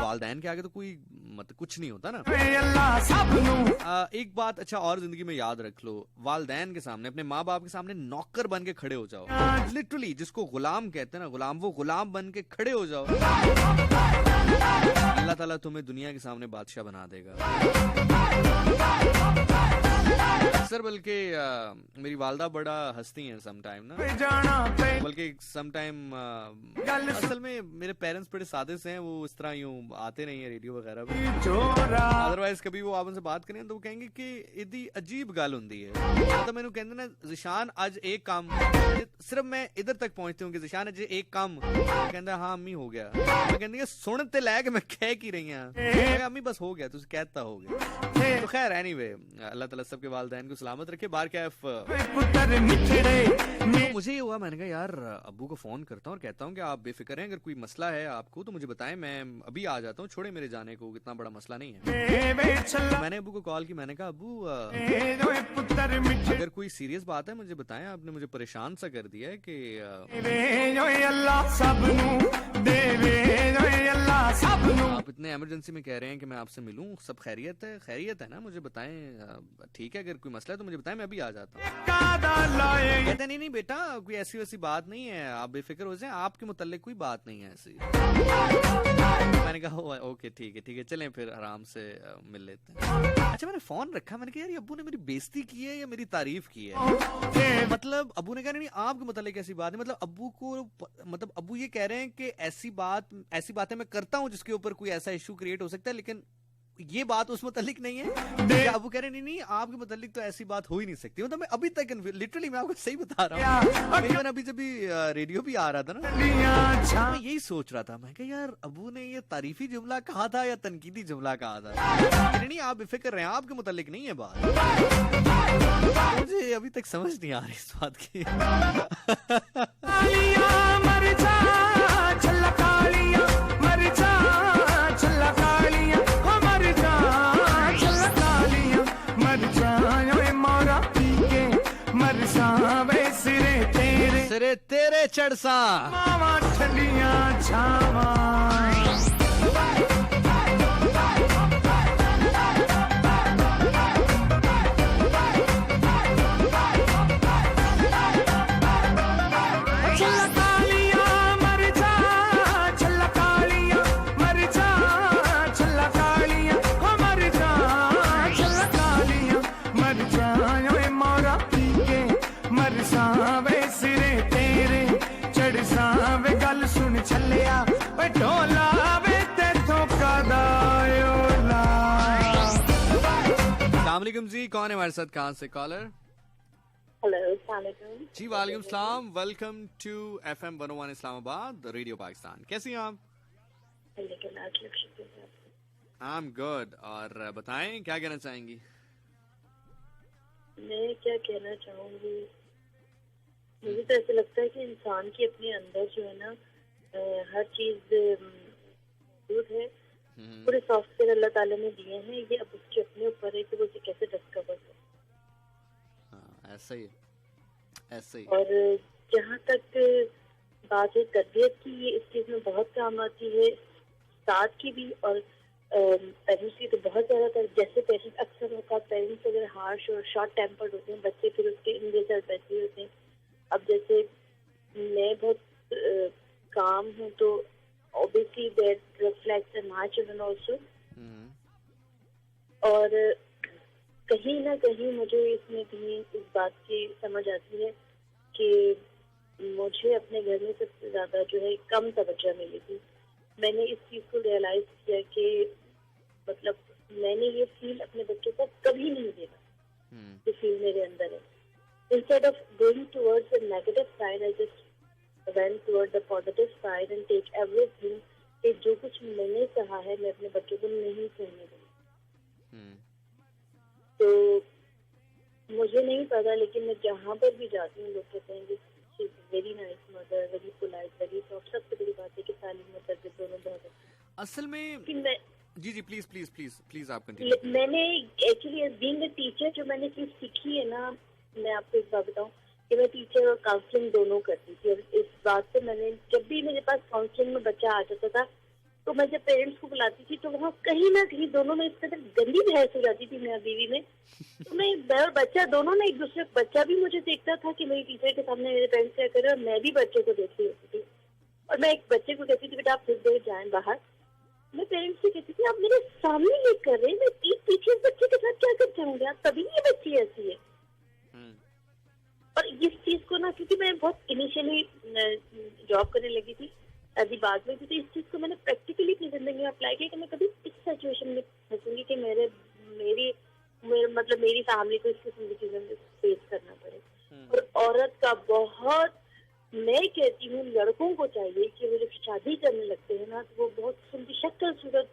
वालदैन के आगे तो कोई मतलब कुछ नहीं होता ना। एक बात अच्छा और जिंदगी में याद रख लो, वालदैन के सामने, अपने माँ बाप के सामने नौकर बन के खड़े हो जाओ, लिटरली जिसको गुलाम कहते हैं ना, गुलाम, वो गुलाम बन के खड़े हो जाओ, अल्लाह ताला तुम्हें दुनिया के सामने बादशाह बना देगा। सर बल्कि मेरी वालदा बड़ा हंसती हैं सम टाइम ना, बल्कि सम टाइम असल में मेरे पेरेंट्स बड़े सादे से हैं, वो इस तरह यूं आते नहीं है रेडियो वगैरह पे। अदरवाइज कभी वो आप उनसे बात करें तो वो कहेंगे कि इतनी अजीब गल होंदी है, मतलब मैंने कहते ना जिशान आज एक काम, सिर्फ मैं इधर तक पहुंचती हूँ कि जिशान आज एक काम कहता हाँ अम्मी हो गया, मैं कहती सुन ते लै के मैं कह की रही हूँ अम्मी बस हो गया, तुझे कहता हो गया। तो खैर एनीवे अल्लाह ताला सबके वालिदैन को सलामत रखे। बार कैफ तो मुझे ये हुआ, मैंने कहा यार अब्बू को फोन करता हूँ और कहता हूँ कि आप बेफिक्र हैं, अगर कोई मसला है आपको तो मुझे बताएं, मैं अभी आ जाता हूँ, छोड़े मेरे जाने को, इतना बड़ा मसला नहीं है। मैंने अब्बू को कॉल की, मैंने कहा अब्बू अगर कोई सीरियस बात है मुझे बताएं, आपने मुझे परेशान सा कर दिया है कि आप इतने इमरजेंसी में कह रहे हैं कि मैं आपसे मिलूं, सब खैरियत है? खैरियत है ना, मुझे बताएं, ठीक है, अगर कोई मसला है तो मुझे बताएं, मैं अभी आ जाता हूँ। कहते नहीं बेटा कोई ऐसी वैसी बात नहीं है, आप बेफिक्र हो जाएं, आपके मुताल्लिक कोई बात नहीं है ऐसी। मैंने कहा ओके ठीक है चलें फिर आराम से मिल लेते हैं। अच्छा मैंने फोन रखा, मैंने कहा यार अब्बू ने मेरी बेइज्जती की है या मेरी तारीफ की है? मतलब अब्बू ने कहा नहीं आपके मुताल्लिक ऐसी बात नहीं, मतलब अब्बू को, मतलब अब्बू ये कह रहे हैं कि ऐसी बातें मैं करता हूँ जिसके ऊपर कोई ऐसा इशू क्रिएट हो सकता है, लेकिन ये बात उस मुतालिक नहीं है। अबू कह रहे नहीं आपके मुतालिक तो ऐसी बात हो ही नहीं सकती। मतलब मैं अभी तक लिटरली मैं आपको सही बता रहा हूँ, अभी जब रेडियो भी आ रहा था ना, मैं यही सोच रहा था, मैं कहा यार अबू ने ये तारीफी जुमला कहा था या तनकीदी जुमला कहा था? नहीं आप बेफिक्र रहे, आपके मुतालिक नहीं है बात। मुझे अभी तक समझ नहीं आ रही इस बात की। सिरे तेरे चढ़सा ठंडिया छावा। अस्सलामुअलैकुम जी, कौन है हमारे साथ, कहाँ से कॉलर? हेलो जी वालेकुम सलाम, welcome to FM 101 Islamabad Radio Pakistan. कैसी हैं आप? I am good. और बताएं क्या कहना चाहेंगी? मैं क्या कहना चाहूंगी, मुझे तो ऐसा लगता है कि इंसान के अपने अंदर जो है ना हर चीज मौजूद है, पूरे सॉफ्टवेयर अल्लाह ताला ने दिए हैं, ये अब उसके अपने ऊपर है कि वो उसे कैसे डिस्कवर करे। ऐसा ही। और जहाँ तक बात है तरबियत की, ये इस चीज में बहुत काम आती है, साथ की भी और पेरेंट्स की तो बहुत ज्यादा। जैसे पेरेंट्स अक्सर पेरेंट्स अगर हार्श और शॉर्ट टेम्पर्ड होते हैं, बच्चे फिर उसके इनके साथ बैठे होते हैं। अब जैसे मैं बहुत काम हूँ तो obviously that reflects in my children also. और कहीं ना कहीं मुझे इसमें कहीं इस बात की समझ आती है कि मुझे अपने घर में सबसे ज्यादा जो है कम तवज्जो मिली थी। मैंने इस चीज को रियलाइज किया कि मतलब मैंने ये फील अपने बच्चों को कभी नहीं देना जो फील मेरे अंदर है। Instead of going towards the negative side, I just went toward the positive side and take everything कि जो कुछ मैंने कहा है मैं अपने बच्चों को नहीं कहने दूँ। तो मुझे नहीं पता, लेकिन मैं जहाँ पर भी जाती हूँ लोग कहते हैं कि very nice mother, very polite, very soft. सबसे बड़ी बात है कि तालीम और तरबियत दोनों बहुत है। असल में जी प्लीज आप कंटिन्यू। मैंने एक्चुअली बीइंग अ टीचर जो मैंने चीज सीखी है ना, मैं आपको एक बात बताऊँ कि मैं टीचर और काउंसलिंग दोनों करती थी। और इस बात से मैंने, जब भी मेरे पास काउंसलिंग में बच्चा आ जाता था तो मैं जब पेरेंट्स को बुलाती थी तो वहाँ कहीं ना कहीं दोनों में इस तरह गंदी बहस हो जाती थी मेरा बीवी में। तो मैं और बच्चा दोनों ने एक दूसरे, बच्चा भी मुझे देखता था कि मेरी टीचर के सामने मेरे पेरेंट्स क्या कर रहे हैं, और मैं भी बच्चों को देखती होती थी। और मैं एक बच्चे को कहती थी बेटा आप फिर देर जाएं बाहर। मैं पेरेंट्स से कहती थी आप मेरे सामने ये कर रहे हैं, मैं पीछे इस बच्चे के साथ क्या कर जाऊंगी, आप तभी ये बच्ची ऐसी है। ना, क्योंकि मैं बहुत इनिशियली जॉब करने लगी थी, शादी बाद में, तो इस चीज को मैंने प्रैक्टिकली अपनी जिंदगी में अप्लाई किया कि मैं कभी इस सिचुएशन में फंसूंगी कि मेरी फैमिली को इस किस्म की चीजों में फेस करना पड़े। और औरत का बहुत, मैं कहती हूँ लड़कों को चाहिए कि वो जब शादी करने लगते हैं ना, तो वो बहुत सुंदर शक्ल सूरत,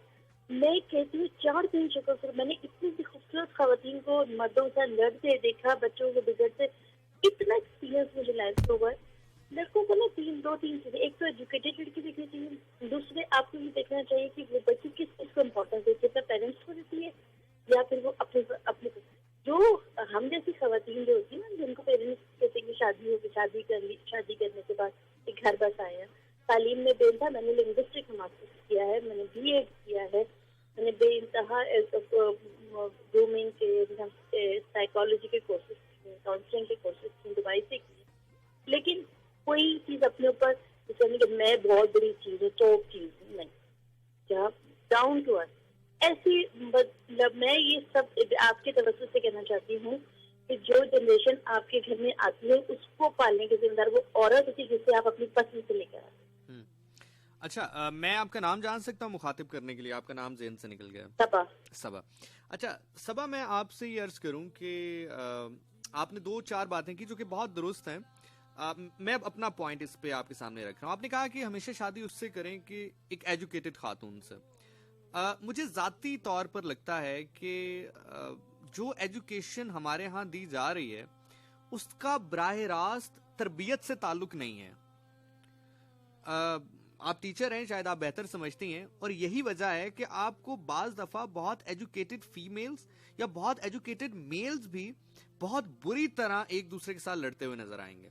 मैं कहती हूँ 4-3 शक्ल सूरत, मैंने इतनी सी खूबसूरत खवातीन को मर्दों से लड़ते देखा, बच्चों को बिगड़ते, इतना एक्सपीरियंस मुझे लाइफ में हुआ है। लड़कों को ना 2-3 चीजें, एक तो एजुकेटेड लड़की देखनी चाहिए, दूसरे आपको ये देखना चाहिए कि वो बच्ची किस चीज को इम्पोर्टेंस देती है, अपने पेरेंट्स को देती है या फिर वो अपने जो हम जैसी खवातीन जो होती है ना, जिनको पेरेंट्स कहते हैं कि शादी होगी, शादी करने के बाद एक घर बस आया। तालीम में बेनतहा, मैंने लिंग्विस्टिक में मास्टर्स किया है, मैंने बीएड किया है, मैंने बेनतहा ग्रूमिंग के, साइकोलॉजी के कोर्सेज, काउंसलिंग के कोर्सेज दुबई से किए, लेकिन कोई चीज अपने ऊपर जैसे नहीं कि मैं बहुत बड़ी चीज है, टॉप चीज नहीं, क्या डाउन टू अर्थ ऐसी। मतलब मैं ये सब आपके तवज्जो से कहना चाहती हूँ कि जो जनरेशन आपके घर में आती है उसको पालने की जिम्मेदार वो औरत होती है जिसे आप अपनी पसंद से लेकर आते हैं। अच्छा, मैं आपका नाम जान सकता हूँ मुखातिब करने के लिए? आपका नाम ज़हन से निकल गया। सबा। अच्छा सबा, मैं आपसे ये अर्ज करूँ कि आपने 2-4 बातें की जो कि बहुत दुरुस्त हैं। मैं अब अपना पॉइंट इस पे आपके सामने रख रहा हूँ। आपने कहा कि हमेशा शादी उससे करें कि एक एजुकेटेड खातून से। मुझे जाती तौर पर लगता है कि जो एजुकेशन हमारे यहाँ दी जा रही है उसका बराह रास्त तरबियत से ताल्लुक नहीं है। आप टीचर हैं, शायद आप बेहतर समझती हैं, और यही वजह है कि आपको बाज दफा बहुत एजुकेटेड फीमेल्स या बहुत एजुकेटेड मेल्स भी बहुत बुरी तरह एक दूसरे के साथ लड़ते हुए नजर आएंगे।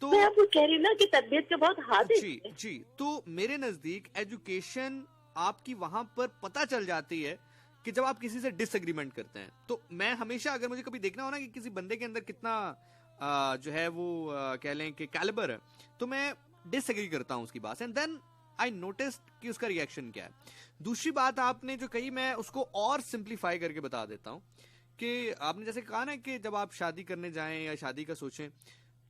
तो मैं आपको कह रही हूँ ना कि तबीयत का बहुत हाथ है। जी, तो मेरे नजदीक एजुकेशन आपकी वहां पर पता चल जाती है कि जब आप किसी से डिसएग्रीमेंट करते हैं। तो मैं हमेशा, अगर मुझे कभी देखना हो ना कि किसी बंदे के अंदर कितना जो है वो कह लें कि कैलिबर है, तो मैं डिसएग्री करता हूं उसकी बात से, एंड देन आई नोटिस कि उसका रिएक्शन क्या है। दूसरी बात आपने जो कही, मैं उसको और सिंप्लीफाई करके बता देता हूं कि आपने जैसे कहा ना कि जब आप शादी करने जाएं या शादी का सोचें,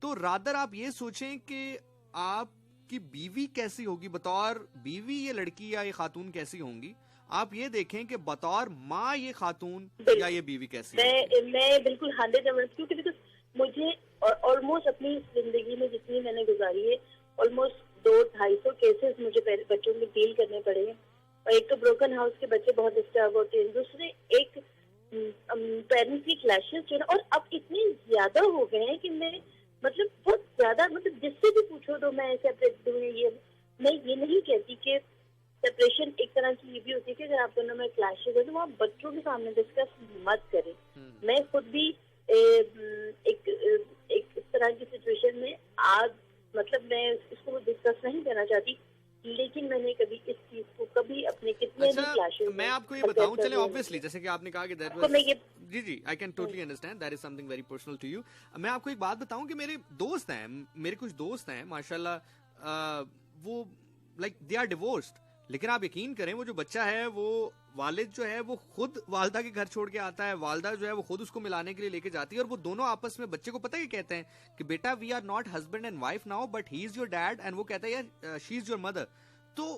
तो रादर आप ये सोचें कि आपकी बीवी कैसी होगी बतौर बीवी, ये लड़की या ये खातून कैसी होंगी। आप ये देखें कि बतौर माँ ये खातून या ये बीवी कैसी होगी। मैं बिल्कुल 100%, क्योंकि मुझे ऑलमोस्ट अपनी जिंदगी में जितनी मैंने गुजारी है, ऑलमोस्ट 200-250 केसेस मुझे बच्चों में डील करने पड़े हैं। और एक तो ब्रोकन हाउस के बच्चे बहुत डिस्टर्ब होते हैं, दूसरे एक पेरेंट्स की क्लैशेस जो है, और अब इतने ज्यादा हो गए हैं कि मैं मतलब बहुत ज्यादा, मतलब जिससे भी पूछो तो मैं सेपरेट दूँ, ये मैं ये नहीं कहती कि सेपरेशन एक तरह की ये भी होती है कि अगर आप दोनों में क्लैशेस है तो आप बच्चों के सामने डिस्कस मत करें। मैं खुद भी एक इस तरह की सिचुएशन में आज, मतलब मैं इसको डिस्कस नहीं करना चाहती, लेकिन मैंने कभी इस चीज को कभी अपने कितने भी क्लैशेस, मैं आपको ये बताऊं, चले ऑब्वियसली जैसे कि आपने कहा कि दैट वाज, जी I can totally understand, that is something very personal to you. मैं आपको एक बात बताऊं कि मेरे दोस्त हैं, मेरे कुछ दोस्त हैं माशाल्लाह, वो लाइक दे आर डिवोर्स्ड, लेकिन आप यकीन करें वो जो बच्चा है वो वालिद जो है वो खुद वालदा के घर छोड़ के आता है, वालदा जो है वो खुद उसको मिलाने के लिए लेके जाती है, और वो दोनों आपस में बच्चे को पता है कहते हैं कि बेटा we are not husband and wife now but he is your dad, and वो कहता है यार शी इज योर मदर। तो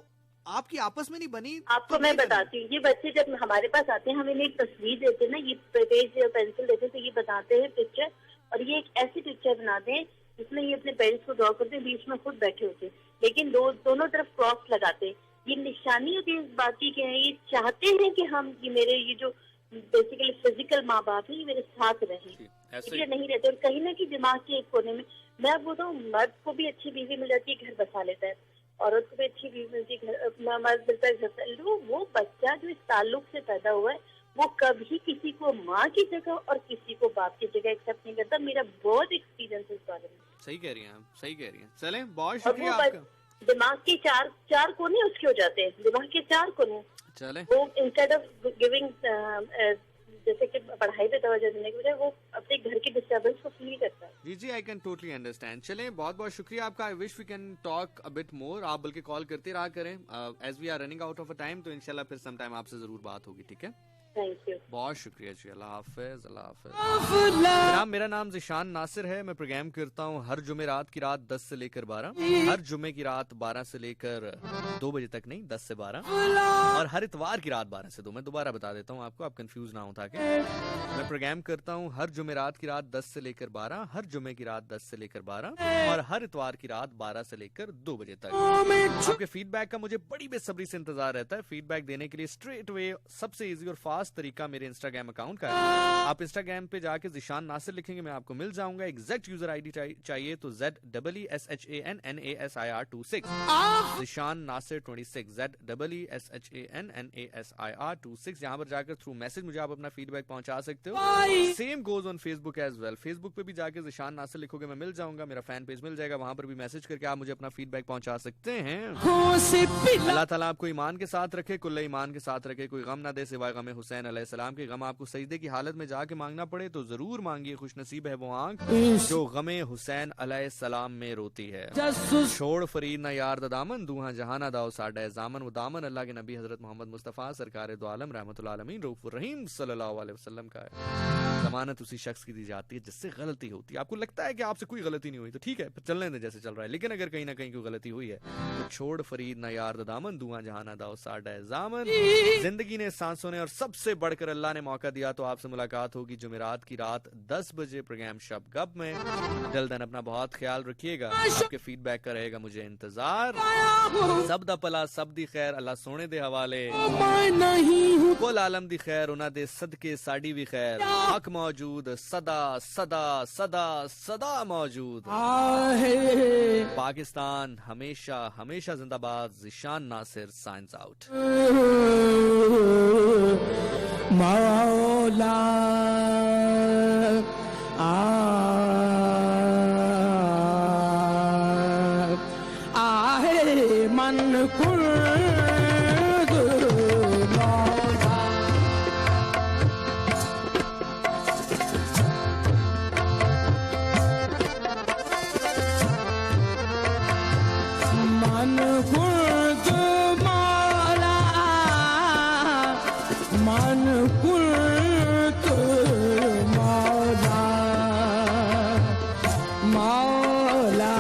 आपकी आपस में नहीं बनी? आपको मैं बताती हूँ, ये बच्चे जब हमारे पास आते हैं, हमें एक तस्वीर देते हैं ना, ये पेज या पेंसिल देते हैं, तो ये बताते हैं पिक्चर, और ये एक ऐसी पिक्चर बनाते हैं जिसमें ये अपने पेरेंट्स को ड्रॉ करते हैं, बीच में खुद बैठे होते हैं, लेकिन दोनों तरफ क्रॉस लगाते हैं। ये निशानी होती है इस बात की कि ये चाहते हैं कि हम, ये मेरे ये जो बेसिकली फिजिकल माँ बाप है, ये मेरे साथ रहें, इसलिए नहीं रहते। और कहीं ना कहीं दिमाग के एक कोने में, मैं आपको बताऊँ, मर्द को भी अच्छी बीवी मिल जाती है, घर बसा लेता है, औरत को भी अच्छी बीवी मिलती है, मर्द मिलता है, घर। वो बच्चा जो इस ताल्लुक से पैदा हुआ है वो कभी किसी को माँ की जगह और किसी को बाप की जगह एक्सेप्ट नहीं करता। मेरा बहुत एक्सपीरियंस है इस बारे में। सही कह रही हैं आप, सही कह रही हैं। चलें, बहुत शुक्रिया आपका। दिमाग के चार कोने उसके हो जाते हैं, दिमाग के 4 कोने। चलें, वो इंस्टेड ऑफ गिविंग जैसे कि पढ़ाई पे तवज्जो देने के बजाय वो अपने घर की डिस्टर्बेंस को फील करता है। जी आई कैन टोटली अंडरस्टैंड। चलें, बहुत बहुत शुक्रिया आपका। I wish we can talk a bit more. आप बल्कि कॉल करते रहा करें, as we are running out of a time, तो इंशाल्लाह फिर सम टाइम आपसे जरूर बात होगी, ठीक है? Thank you. बहुत शुक्रिया जी, अल्लाह हाफिज, अल्लाह हाफिज। जनाब, मेरा नाम ज़िशान नासिर है। मैं प्रोग्राम करता हूँ हर जुमे रात की रात 10 से लेकर 12, हर जुमे की रात 12 से लेकर 2 बजे तक, नहीं 10 से 12, और हर इतवार की रात 12 से 2। मैं दोबारा बता देता हूँ आपको, आप कंफ्यूज ना हो ताकि। मैं प्रोग्राम करता हूँ हर जुमे रात की रात 10 से लेकर 12, हर जुमे की रात 10 से लेकर 12, और हर इतवार की रात 12 से लेकर 2 बजे तक। आपके फीडबैक का मुझे बड़ी बेसब्री से इंतजार रहता है। फीडबैक देने के लिए स्ट्रेट वे सबसे इजी और फास्ट तरीका मेरे इंस्टाग्राम अकाउंट का है। आप इंस्टाग्राम पे जाके ज़िशान नासिर लिखेंगे, मैं आपको मिल जाऊंगा। एग्जैक्ट यूजर आईडी चाहिए तो ZEESHANNASIR26, ज़िशान नासिर 26, ZEESHANNASIR26। यहाँ पर जाकर थ्रू मैसेज मुझे आप अपना फीडबैक पहुंचा सकते हो। Same goes on Facebook as well. Facebook पे भी जाके ज़िशान नासिर लिखोगे, मैं मिल जाऊंगा, मेरा फैन पेज मिल जाएगा, वहां पर भी मैसेज करके आप मुझे अपना फीडबैक पहुंचा सकते हैं। अल्लाह ताला आपको ईमान के साथ रखे, कुल्ले ईमान के साथ रखे, कोई गम ना दे सिवाय गम हुसैन अलैहिस्सलाम के। गम आपको सजदे की हालत में जाके मांगना पड़े तो जरूर मांगिए, खुश नसीब है वो आंख जो गमे हुसैन अलैहिस्सलाम में रोती है। छोड़ फरीद ना यार दा दामन, दूहा जहाना दाओ साडा जामन। वो दामन अल्लाह के नबी हजरत मोहम्मद मुस्तफ़ा सरकार दो आलम रहमतुल आलमीन रऊफुर रहीम सल्लल्लाहु अलैहि वसल्लम का है। जमानत उसी शख्स की दी जाती है जिससे गलती होती है। आपको लगता है कि आपसे कोई गलती नहीं हुई तो ठीक है, चलने दे जैसे चल रहा है, लेकिन अगर कहीं ना कहीं कोई गलती हुई है तो छोड़ फरीद ना यार दा दामन, दूहा जहाना दाओ साडा जामन। जिंदगी ने, सांसों ने, और सबसे बढ़कर अल्लाह ने मौका दिया तो आपसे मुलाकात होगी जुमेरात की रात 10 बजे प्रोग्राम शब गप में। जल्दन अपना बहुत ख्याल रखिएगा, आपके फीडबैक का रहेगा मुझे इंतजार। सब दा भला, सब दी खैर, अल्लाह सोने दे हवाले। कुल आलम दी खैर, उन्हां दे सदके साडी भी खैर। हक मौजूद, सदा सदा सदा सदा मौजूद। पाकिस्तान हमेशा हमेशा जिंदाबाद। Zeeshan Nasir signs out. मौला आहे मन कुर्द मौला। मन कुर्द मौला, मन कुर्द मौला, मौला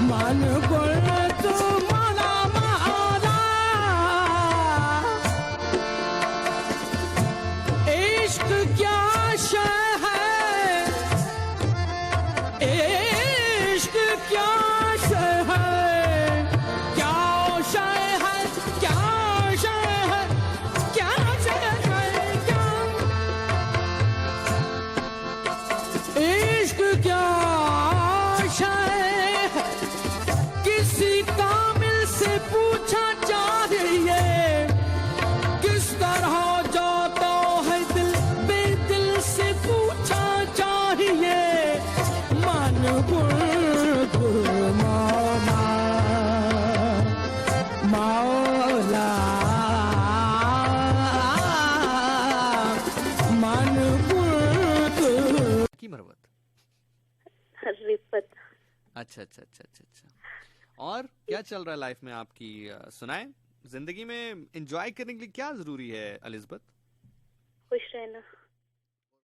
मन कुर्द मौला, मौला। इश्क क्या शय है, इश्क क्या शय है, क्या शय है, क्या शय है, क्या शय है, क्या इश्क क्या शय है। किसी कामिल से पूछा चाहिए किस तरह जाता है दिल, बेदिल से पूछा चाहिए। मन बुर्द मौला, मौला मन बुर्द। की मरवत। रिफत। अच्छा अच्छा अच्छा अच्छा अच्छा। और क्या चल रहा है लाइफ में आपकी, सुनाएं। जिंदगी में एंजॉय करने के लिए क्या जरूरी है एलिज़ाबेथ? खुश रहना।